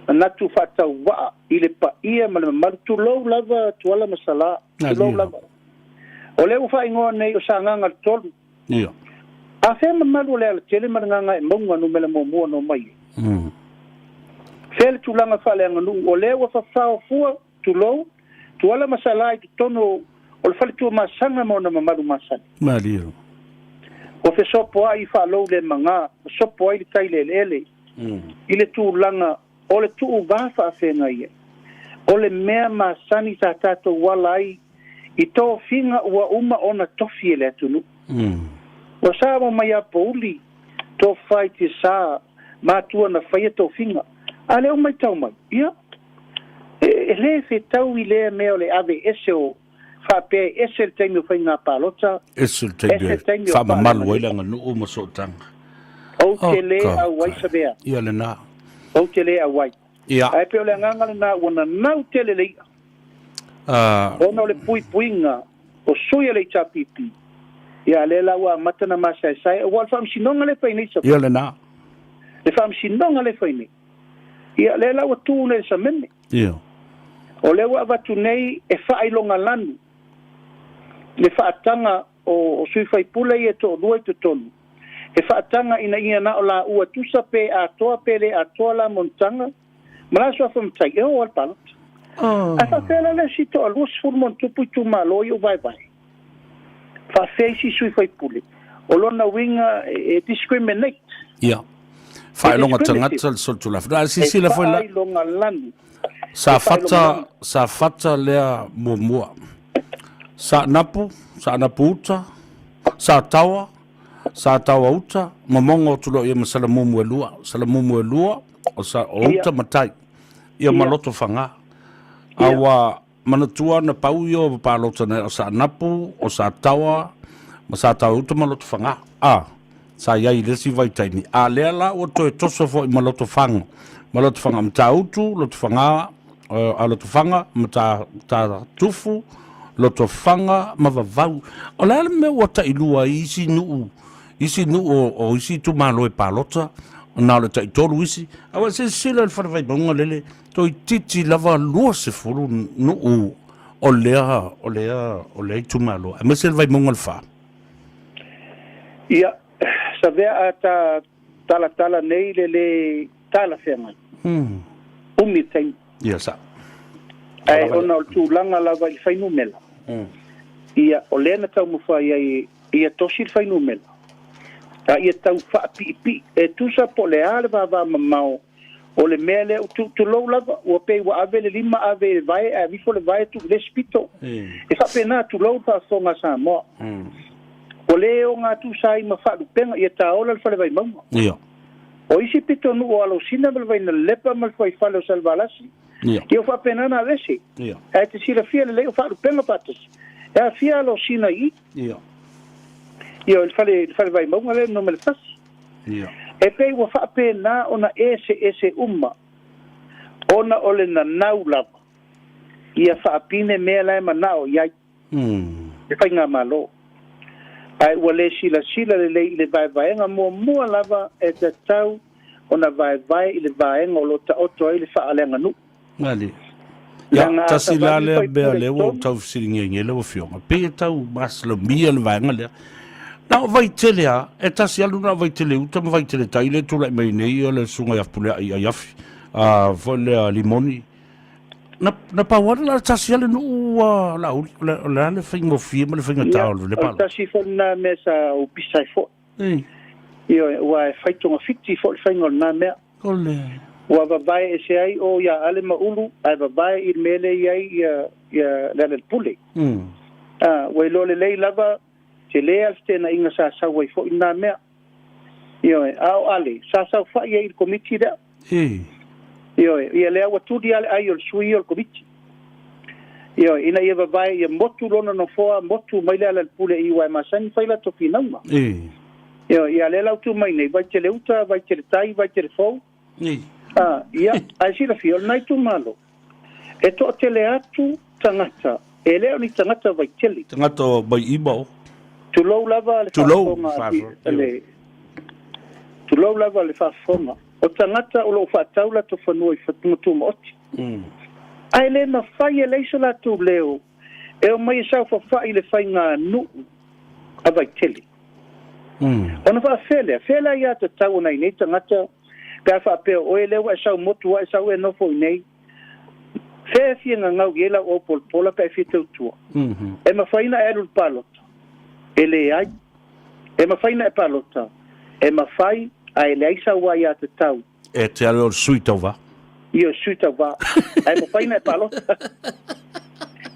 Speaker 2: manatu fatau waa i le paia ma le mamalu tulou lava tuala masala tulou lava o le ufa ingoa nei o sanganga le tolu a fe mamalu le ala tele maranganga e maunga numele momua no mai fele tulanga fale anga nu o le ua fafao fua tulou tuala masala i tono o le fale tua masanga mo na mamalu masani
Speaker 3: Mario
Speaker 2: o fe sopo ai falo le manga sopo ai tai le lele i le tulanga o le tu vafa a whenga ia o le mea masani sa tato wala ai i tō whinga ua uma ona tofi e le atunu o sa mo mai a pouli tō whai te sa mātua na whaia tō whinga a leo mai tau mai ia e le fe tau i le mea o le ave ese o whape ese le teimi o whainga palota
Speaker 3: ese le teimi o whamamalu wailanga nuu ma sotanga
Speaker 2: o te le au wai sabea
Speaker 3: ia le nā
Speaker 2: o te le au wai
Speaker 3: ia
Speaker 2: ai pe o le nganga le nā wana nau te le leia ona o le puinga o soia le tapipi ia le laua matana masai sai o wal fam sinonga le pai nei sa
Speaker 3: ia le nā
Speaker 2: le fam sinonga le pai nei ia le laua tu le sa mene
Speaker 3: ia
Speaker 2: o le wa vatu nei e fai longa lanu le faatanga o sui fai pula i e to dua te tonu e faatanga ina ia na o la ua tusa pe a toa pele a toa la montanga mala so fa mtai e o al palot a fa pela le si to alus fur montupu tu malo i o vai fa fei sui fai pule o lona winga e discriminate
Speaker 3: ia fai longa tangata so tu la fra si la foi la
Speaker 2: longa lanu
Speaker 3: sa fata lea mua sa napu uta sa tawa uta mamongo tulo ia masala mumu e lua o sa uta matai ia maloto fanga awa manatua na pau yo palota na o sa napu o sa tawa uta maloto fanga sa ia i lesi vai taimi a lea la o to e toso fo i maloto fanga mta utu loto fanga a loto fanga mta tufu loto fanga mavavau o la me wata ilua isi nu o isi tu malo e palota na le tai tolu isi awa se sila le fara vai bonga lele to i titi lava lua se furu nu o lea tu malo a me se vai bonga le fa
Speaker 2: ia sa vea ata tala nei le tala fenga umi tem
Speaker 3: ia sa
Speaker 2: ai ona o tūlanga lava i whainumela ia o lena tau mawha ia tosi i whainumela ia tau whaapipi e tusa po le ale vava mamao o le mea lea tu lou lava ua pei wa ave le lima ave le vai a vifo le vai tu le spito e whapena tu lou pa songa sa moa o le o ngā tu sa i mawhalupenga ia taola le whale vai mauma
Speaker 3: ia
Speaker 2: o isi pito nu o alo sina mal vai na lepa mal fai fale o salvalasi ia fa pena na lesi e te sila fia le o fa pena patas e fia alo sina i ia il fale vai mau le no me pas ia e pe o fa pena ona ese umma ona ole na naula ia fa pine me la manao ia e fa nga malo ai wale sila le vai nga mo lava e te tau ona vai le vai ngolo ta oto ile fa alenga nu
Speaker 3: ngali ya tasila le be le wo tau silinge le wo fioma pe tau maslo mia le vai ngale na vai telea e tasi aluna vai tele uta vai tele tai le tula mai nei le sunga ya pule ai afi fo le limoni na pawara la tasi ale no la le fingo fi ma le fingo tau le palo
Speaker 2: tasi fo na mesa o pisai fo io wa faitonga fiti fo le fingo na me
Speaker 3: ole
Speaker 2: wa vai e se ai o ya ale maulu ai vai il mele ya le pule wa lo le lava te le alstena inga sa wai fo na me io au ale sa fa ia il committee da io ia le wa tu dia ai il sui il committee io ina ia vai ia motu lona no fo motu mai le pule i wa ma san fa la to fina ma io ia le la tu mai nei vai te le uta vai te tai vai te fo ia ai si la fio nai tu malo e to te le atu tangata ele oni tangata vai tele
Speaker 3: tangata vai ibo
Speaker 2: tu lo lava le
Speaker 3: tu lo
Speaker 2: lava le fa forma o tangata o lo fa taula to fanoi fatu tu moti ai le na fai le sola tu leo e o mai sa fa fai le fai nga nu ava tele ona fa fela ia te tau nei nei tangata ka fa pe o ele wa sa motu wa sa we no fo nei fe fi nga ngau gela o pola ka fi tu e ma fai na elu palo ele ai e ma fai na palota e ma fai ai le isa wa ia te tau
Speaker 3: e te alo suitova
Speaker 2: io suitova ai ma fai na palota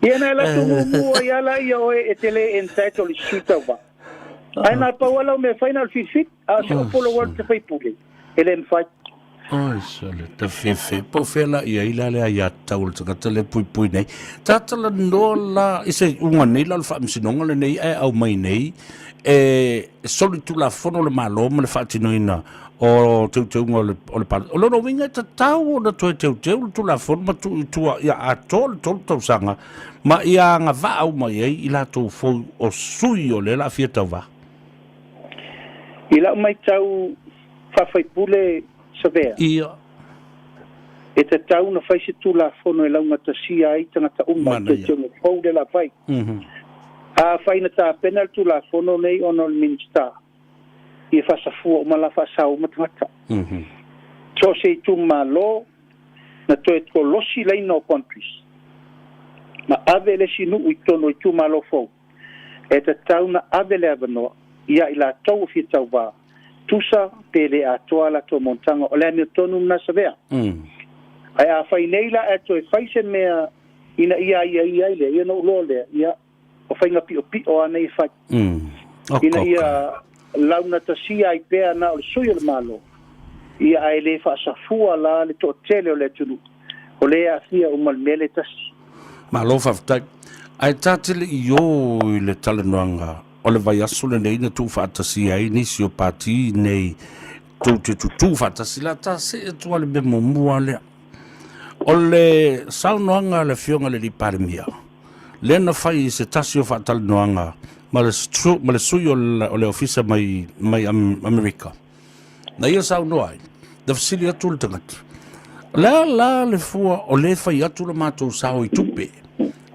Speaker 2: ia na la tu mu ia la io e tele entitled suitova ai na pa wala me final fit a so polo world te fai pule ele me fai
Speaker 3: ai sale te fefe po fela ia ila le ia taul tanga le pui nei tatala no la ise unga nei la fa msinonga le nei au mai nei e solo tu la fono le malo me le fatinoina o tu ngol o pa o no winga ta tau na tu tu la fono tu ia atol tol sanga ma ia nga va au mai ila tu fo o sui o le la fieta va
Speaker 2: ila mai tau fa fai pule savea
Speaker 3: ia
Speaker 2: e te tau na fai se tu la fono e launga ta sia ai tanga ta umma te tino fau de la fai a fai na ta penal tu la fono nei ono il minsta i fa sa fu o ma la fa sa o matata so se tu ma lo na to e kolosi lai no countries ma ave le sinu i tono i tu ma lo fau e te tau na ave le avano ia ila tau fi tau va tusa pele a toa la to montanga o le ane tonu na savea ai a fai neila e to e fai se mea ina ia ile ia no lo le ia o fai nga pi o ane i fai ina ia launa ta sia ai pea na o le sui o le malo ia ai le fa sa fua la le to tele o le tunu o le a fia o malmele tasi
Speaker 3: malo faftai ai tatele i o le talanoanga o le vai aso le nei na tu fatasi ai nisi o pati nei tu fatasi la ta se tu ale be momua le o le saunoanga le fionga le liparemia le na fai se tasi o fatalanoanga ma le sui o le ofisa mai Amerika na ia saunoa ai da fasili atu le tangata la le fua o le fai atu le matou sao i tupe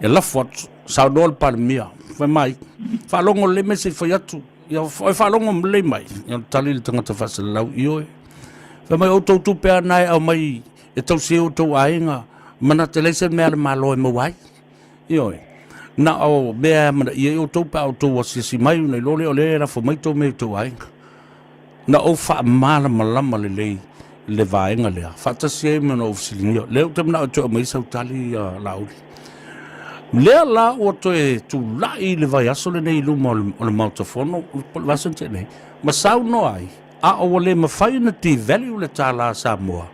Speaker 3: e lafo atu saunoa le paremia fai mai falongo le me se foi atu ia foi falongo le mai ia tali le tanga fa se lau io fa mai o tu pe nai au mai e tau se o tu ainga mana tele se me malo e mo wai io na o be mana ia o tu pa o tu si mai nei lole o le ra fo mai to me tu ainga na o fa mala malama le vaenga le fa ta se me no ofisilinio le o te na o tu mai sa tali lau lea la o to e tu lai le vai aso le nei luma o le mautafono o le vasante nei ma sau no ai a o le mawhai na ti value le tā la Samoa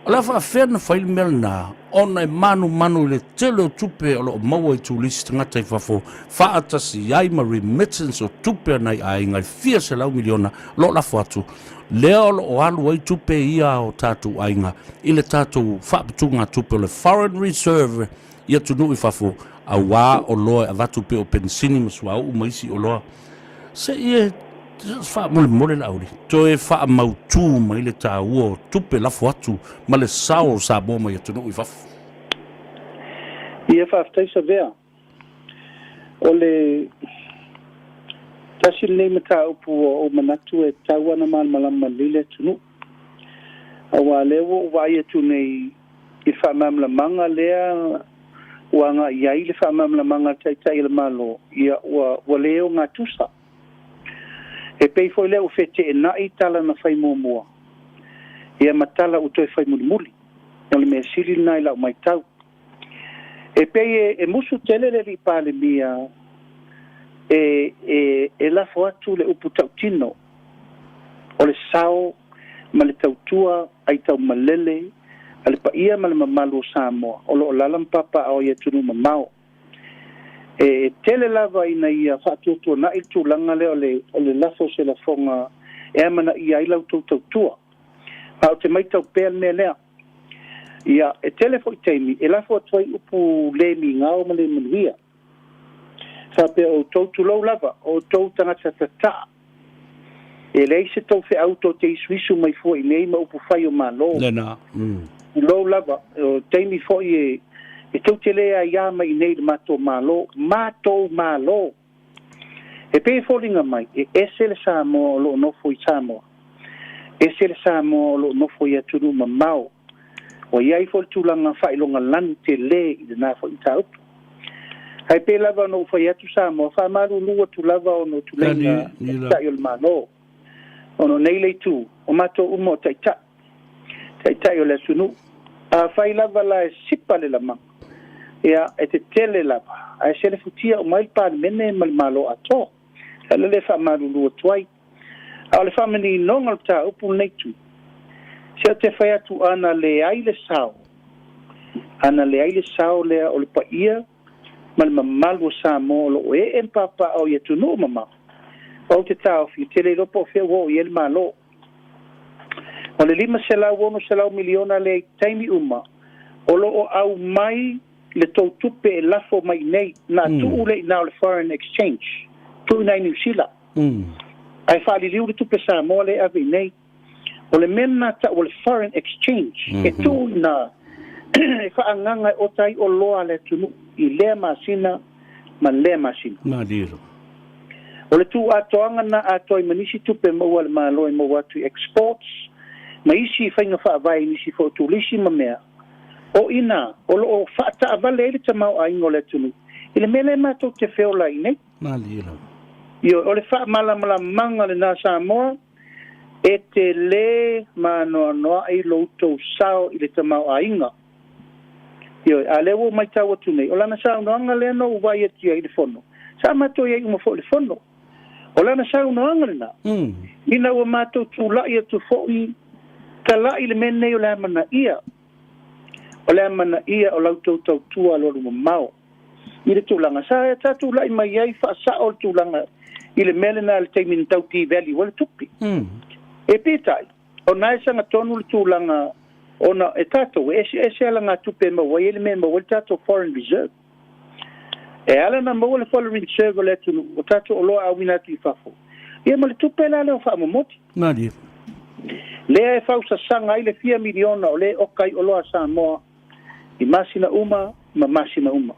Speaker 3: o la wha na whai mel na o nei manu le tele o tupe o lo maua i tu lisi tangata i whafo whaatasi ai ma remittance o tupe nei ai ngai 4 miliona lo la whatu lea o lo o alu ai tupe ia o tātu ainga i le tātu whaapatunga tupe o le foreign reserve ia tunu i fafo a wā o loa a vatu pe o pensini masua o maisi o loa se ia fa mole la uri to e fa mautu mai le ta o tupe la foatu ma le sao sa bo mai tunu i fafo
Speaker 2: ia fa ftai sa vea o le tasil nei mata upu o manatu e tawana mal malama lile tunu Awa lewo vai atu nei I whamamlamanga lea wanga iai le whamamlamanga tai le malo ia wa leo ngā tusa. E pei foi leo fete e nai tala na whai mua. Ia matala utoi whai muli. Ia le mea siri nai lau mai tau. E pei e musu tele le li pale mia e lafo atu le upu tau tino. O le sao ma le tautua ai tau malele ale pa ia ma le mamalu Samoa o lo lalam papa o ia tunu mamao e tele lava ina ia whaatutua na I tūlanga le o le lafo se la fonga e amana ia ilau tautua ma o te maitau pēr mea lea ia e tele fo I teimi e lafo atuai upu le mi ngao ma le manuia whape o tautu lau lava o tau tangata tata e leise tau fe auto te isuisu mai fo I nei ma upu whai o malo
Speaker 3: Lena.
Speaker 2: Lo lava o teimi fo I e tau te lea ia mai nei le mato malo e pe folinga mai e ese le Samoa lo nofo I Samoa ese le Samoa lo nofo I atunu mamao o iai fo tūlanga whailonga lan te le I le nā fo I taupu hai pe lava no fo I atu Samoa whamaru lua tu lava o no tulenga tai o le malo ono nei le tu o mato umo tai o le sunu a fai lava la e sipa le lama ia e te tele lava a e sele futia o mai pa mene mal malo ato ala le fa malu lu tuai a le family nongal ta upu nei tu se te fai atu ana le ai le sao le o le pa ia mal malu Samoa lo e papa o ia tunu mama o te tau fi tele lo po fe wo ia le malo o le 5 miliona le taimi uma o lo o au mai le tau tupe e lafo mai nei na tuu le ina o le foreign exchange tu nai New Zealand ai whaali liu le tupe Samoa le ave nei o le mena ta o le foreign exchange e tu na e whaanganga o tai o loa le tunu I lea masina ma lea masina
Speaker 3: Ma diro
Speaker 2: o le tu atoanga na atoi manisi tupe maua le malo e maua tu exports ma isi whainga whaavai nisi fo tulisi ma mea o ina o lo whaata avale ele tamau a ingo le tunu ile mele mato te whiola I nei
Speaker 3: Ma diro
Speaker 2: Io o le wha malamala manga le nā Samoa e te le ma noa I loutou sao I le tamau a inga Io a lewo mai tau atu nei o lana sao noanga le no uvai atia I le fono sa mato iai uma fo le fono o lana sao noanga le na ina ua mato tu lai atu fo I ka lai le mene o le amana ia o lautou tau tua lolu mamao I le tūlanga sa e tatu lai mai ai wha sa o le tūlanga I le mele na le teimin tau ti veli wale tupi e pitai o nai sanga tonu le tūlanga ona e tato ese ala ngā tupe maua I le mene maua le tato foreign reserve e ala na maua le foreign reserve le tunu o tato o loa awina tu I fafo ia ma le tupe la le o wha mamoti
Speaker 3: Ma diro
Speaker 2: lea e fausa sanga I le 4 miliona o le okai o loa Samoa I masina uma ma masina uma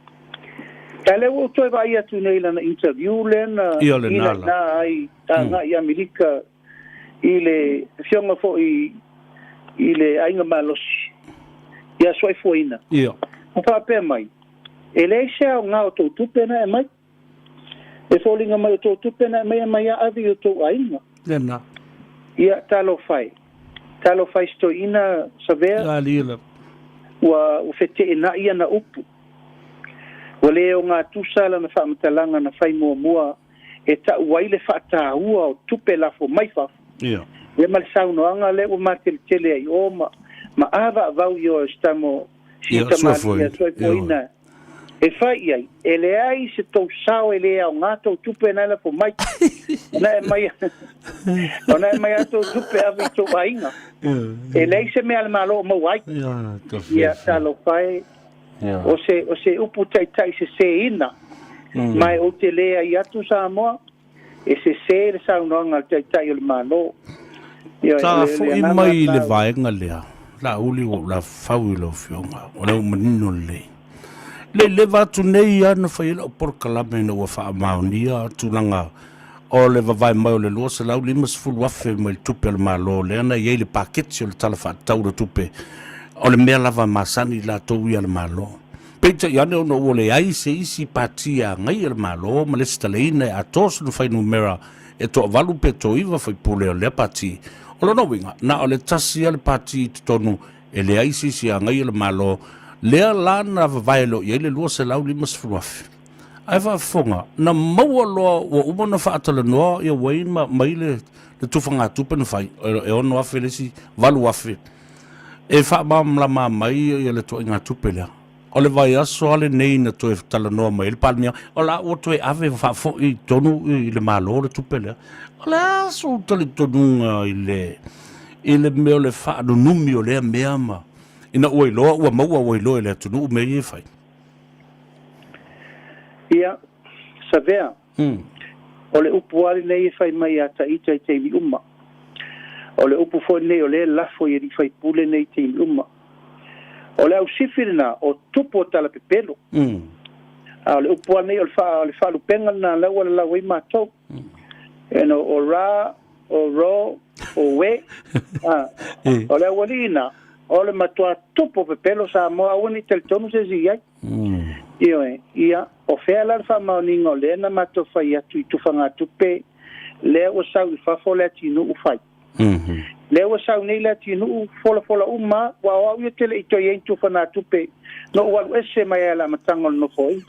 Speaker 2: ka le o toi vai atu nei lana interview lena
Speaker 3: Ia le nala
Speaker 2: na ai tanga I Amerika I le fionga fo I le ainga malosi ia soi foina
Speaker 3: Ia
Speaker 2: o whape mai e le se o ngā o tau tupena e mai e fōlinga mai o tau tupena e mai a avi o tau ainga
Speaker 3: Lena
Speaker 2: ia talo fai sto ina savea
Speaker 3: La lila
Speaker 2: wa o fete ina ia na upu wa leo ngā tusala na whamatalanga na whai mua e ta uaile whaatahua o tupe lafo mai fafu
Speaker 3: Ia
Speaker 2: e mal saunoanga le o matele ai o ma ava vau yo estamo
Speaker 3: Ia
Speaker 2: soi poina e fai ai e le ai se tau sao e le au ngato tupe na la po mai na mai ona mai ato tupe avi to ainga e le se me al malo mo wai ia talo fai o se upu tai se ina mai o te le ai atu Samoa e se saunoanga tai o le malo
Speaker 3: Ta fo I mai le vaenga lea la uli o la fau I lo fionga o le manino le vatu nei ana fai la por kalame no wa fa maunia tulanga o le vavai mai o le lua se lau 5 afe mai le tupe le malo le ana iei le paketi o le tala whaatau le tupe o le mea lava masani la tau ia le malo peita i ane ono o le ai se isi patia ngai le malo ma le staleina e atos no fai numera e to valu pe to iwa fai pule o le pati o lo winga na o le tasi le pati tonu e le ai se isi ngai le malo lea lana vavai lo iei le lua se lau 5 afe ai va fonga na maua loa o umana whaatala noa ia wain mai le tufanga tupe na fai e ono afe lesi valu afe e wha mamla mai ia le toa inga tupe lea o le vai aso ale nei na toe tala noa mai le palmia o la o toe ave wha fo i tonu i le malo le tupe lea o le aso tali tonunga i le meo le wha anu numi o lea mea ma ina ua iloa ua maua ua iloa i lea tonu mei e fai
Speaker 2: ia savea o le upu ali nei fai mai a taʻita i teimi uma o le upu foi nei o le lafo i fai pule nei teimi uma o le ausifi lena o tupu o talapepelo a o le upu ali nei o le faalupenga na lau ala lau ai matou eno o ra o ro o we o le aualina o le matua tupu pepelo sa moa auani teletonu se ziai ia o fea la fa maoninga o lena mato fai atu i tufanga tupe le o sau i fafo le tinu u fai le o sau nei le tinu fola uma wa o ia tele i toi en tufanga tupe no wa ese mai ala matanga no foi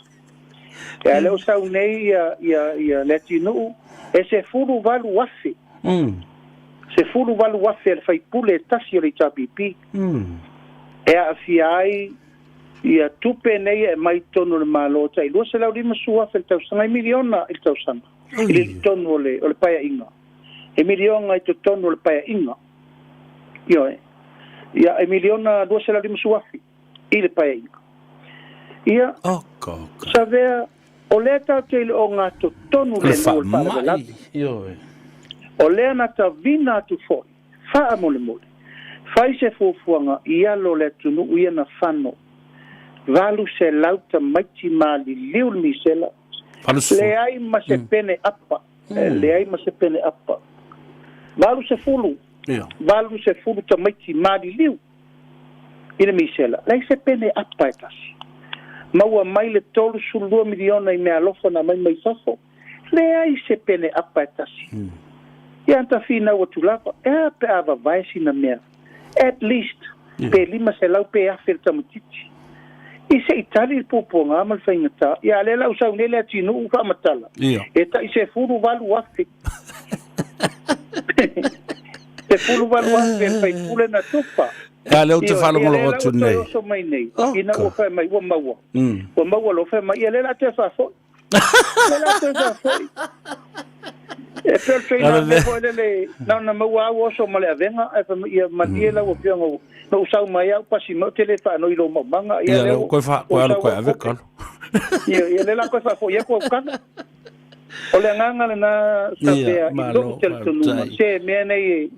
Speaker 2: e le o sau nei ia le tinu ese furu valu wafi se furu valu wafi fai pule tasi o le tapipi e a fiai ia tupe nei e mai tonu le malo tai lo se lau 5 afe le tausaga i miliona i le tausaga i le tonu o le paeaʻiga e miliona i totonu o le paeaʻiga ioe ia e miliona 5 afe i le paeaʻiga ia savea o lea tatou i le o ga totonu lenua le faalavelavi o lea na tavina atu foʻi faamolemole fai se fuafuaga i alo le atunuu ia na fano valu se lauta maiti mali liu misela le ai ma se pene apa le ai ma se pene apa valu se fulu ta maiti mali liu ina misela le se pene apa etasi maua mai le tolu sulua miliona i mea lofa na mai fafo le ai se pene apa etasi ia anta fina ua tulapa e pe ava vai sina mea at least pe lima se lau pe afe tamatiti i se itali il puponga amal faingata ia le lau sau nele atinu u whaamatala e ta i se furu walu afe se furu walu afe fai pule na tupa
Speaker 3: ia leo te whalongolo o tu nei
Speaker 2: so mai nei ina ua whai mai ua maua lo whai mai ia le la te whafoi le la te whafoi e pēr treina me foi le na maua au oso male avenga e fa ia matiela o piongo no usau mai au pasi mo tele fa no ilo manga
Speaker 3: ia le ko fa ko al ko ave kal
Speaker 2: ia le la ko fa foi ko kan o le nganga na sa pea i do tel tunu se me nei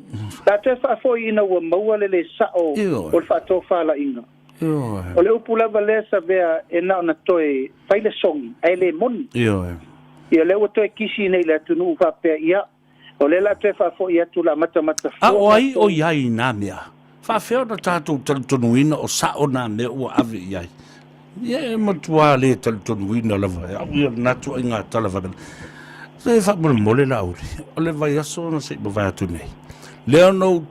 Speaker 2: ta te fa foi ina o maua le sa o fa to fa la inga o le upula vale sa vea e na toe fai le song ai le mon ia le o toe kisi nei le tunu fa pe ia o le la te fa fo ia tu la mata
Speaker 3: o ai o ia ina mea fa fe o tatu tunu ina o sa ona me o ave ia ia matua le tunu ina la va ia na tu inga tala va se fa mole la o le vai aso na se va tu nei le no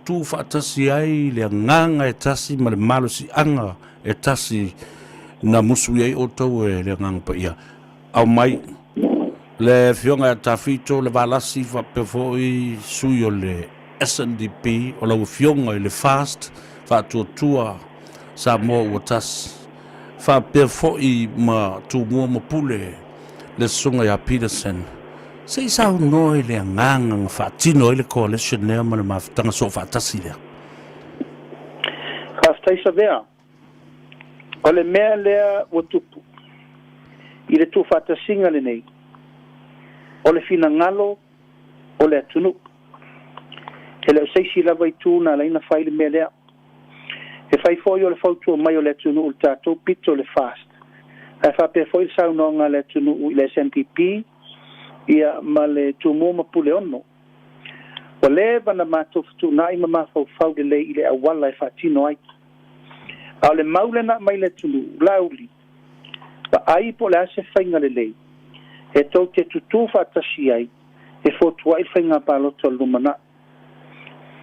Speaker 3: tu fa tasi ai le nganga e tasi ma le malo si anga e tasi na musu ai o to e le nganga pa ia au mai le fionga tafito le valasi fa pe foi sui o le SNDP o le fionga le fast fa tua sa mo o tas fa pe foi ma tu mo pule le sunga ya Peterson se sa no le nganga fa tino le coalition ne ma ma tanga so fa tasile
Speaker 2: hasta isa vea ole mele o tupu ile tu fa tasinga le nei o le fina ngalo o le atunu ele seisi lava i tūna laina fai le mea lea e fai foi o le fautua mai o le atunu o le tātou pito le fast e fa pe foi le saunonga le atunu i le SNPP ia ma le tumo ma pule ono. O le vana mātou whatunai ma mawhau le i le awala e whaatino ai. A le maule na mai le tunu, lauli. Pa ai po le ase whainga le lei. E tau te tutu whaatasi ai, e fotua i whainga pāloto lumana.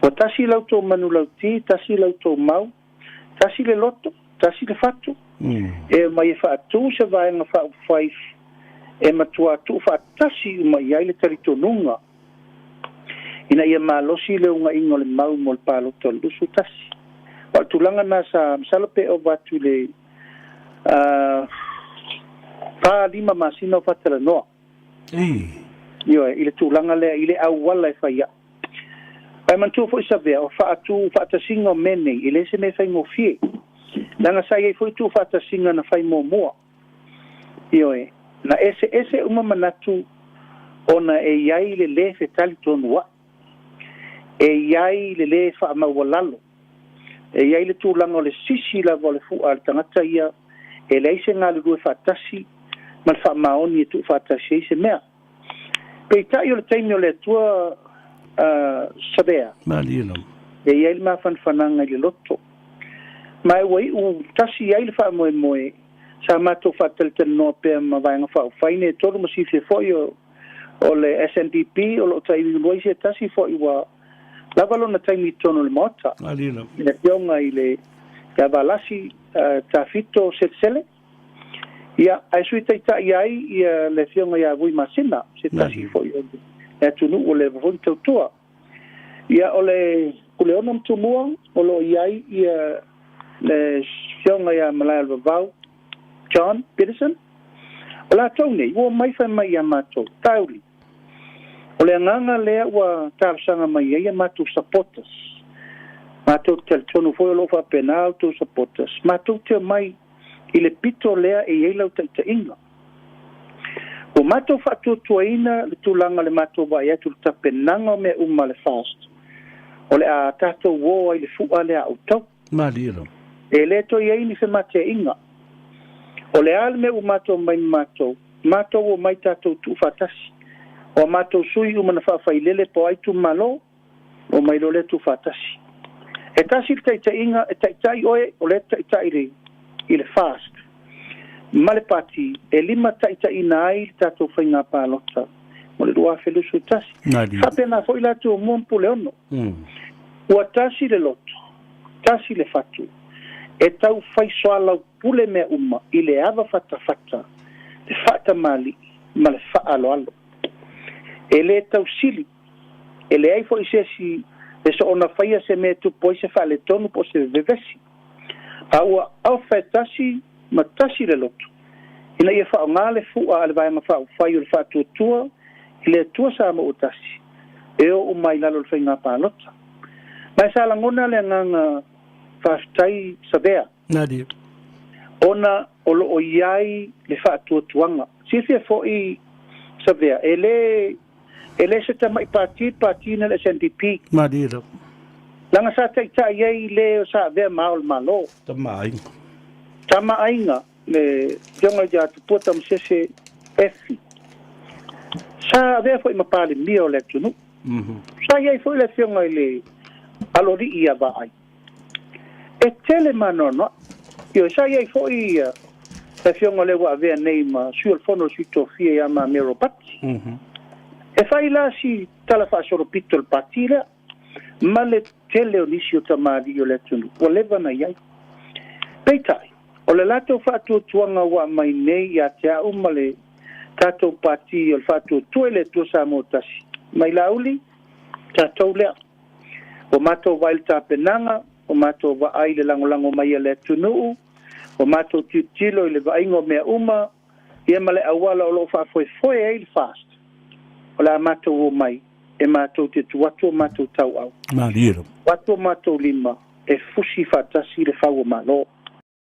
Speaker 2: O tasi lau tō manu lau ti, tasi lau tō mau, tasi le loto, tasi le whatu. E mai e whaatu se vaenga whau whaif, e matua tu whaatasi mai ai le taritonunga. Ina ia malosi le unga ingo le mau mo le pāloto lusu tasi. O tulanga na sa msalope o watu le pa lima masina o whatala noa. Io ile tulanga le ile awala e whaia. Ai mantua fo isa vea o whaatasinga o mene ile se me whai ngofie. Langa sai e fo tu whaatasinga na whai moa. Io na ese uma manatu ona e iai le fe tali tonu wa. E iai le wha mawalalo. E iai le tūlanga o le sisi la vole fu al tangata ia e leise ngā le rue whaatasi man wha maoni e tu whaatasi e se mea. Pei tai o le taimi o le tua sabea.
Speaker 3: Malino.
Speaker 2: E iai le mawhanwhananga i le loto. Mai wai u tasi iai le wha moe sa mato whaatalitana noa pēr ma vaenga wha whaine e tolu masifi e foi o le SNDP o lo taimi luaise e tasi foi wa lavalo na taimi tono le mota.
Speaker 3: Malino.
Speaker 2: Le pionga i le valasi tafito sele. Ia ai sui taita iai ia le pionga ia vui masina se tasi foi o e tunu o le von tautua. Ia o le kuleonam tumua o lo iai ia le pionga ia malaya vavau John Peterson. O la tau nei, ua mai whai mai ia mātou, tauri. O le anganga lea ua tāwasanga mai ia mātou supporters. Mātou te tonu foi o lofa penal tu supporters. Mātou te mai i le pito lea e ieilau taita inga. O mātou whaatuatuaina le tūlanga le mātou vai atu le tapenanga me uma le fast. O le a tātou woa i le fua lea au tau.
Speaker 3: Malino.
Speaker 2: E le to iei ni whi mate inga. O le ale me mātou mai mātou. Mātou o mai tātou tu whatasi. O mātou sui umana whawhailele po aitu malo, o mai lo le tu whatasi. E tasi taita inga, e taitai oe, o le taitai i le fast. Male pati, e lima taita ina ai tātou whainga pālota. Mo le rua whelusu tasi. Hapena fo ila tu o muampu le ono. Ua tasi le loto, tasi le fatu. E tau whai soalau pule mea uma, i le ava whata, le whata mali, ma le wha alo alo. E le tau sili, e le aifo i sesi, e so ona whaia se me tu po i se wha le tonu po se vevesi. A ua au whai tasi, ma tasi le loto. Ina ia wha o ngā le fua ale vai ma wha o whai o le wha tua, i le tua sa ma o tasi. E o umai lalo le whai ngā pālota. Mai sa langona le nganga whaftai savea.
Speaker 3: Nadi.
Speaker 2: Ona o lo o iai le wha tuanga. Sifia fo i savea. E le se tamai pati na le SNDP.
Speaker 3: Madira.
Speaker 2: Langa sa taita iai le o sa vea maol malo. Tama ainga le jonga ja tuputa msese efi. Sa vea fo i mapali mio le tunu. Sa iai fo i le fionga i le alori ia va ai. E tele manono. Io sa iai fo i le fionga le wa vea nei ma suel fono si tofia ia ma mero pati. E fai la si tala fa soro pito il patira, ma le tele o nisi o tamari o le tunu. O leva na iai. Peitai, o le lato fatu tuanga wa mai nei a te au ma le tato pati o le fatu tue le tua sa motasi. Mai lauli, tato lea. O mato vai le tapenanga, o mato va ai le langolango mai le tunu, o mato tilo i le vaingo mea uma, ia ma le awala o lo fa foi e il fast. O la mato o mai, e mato te tuato mato tau au.
Speaker 3: Maliro.
Speaker 2: Wato mato lima, e fusi fatasi le fau malo.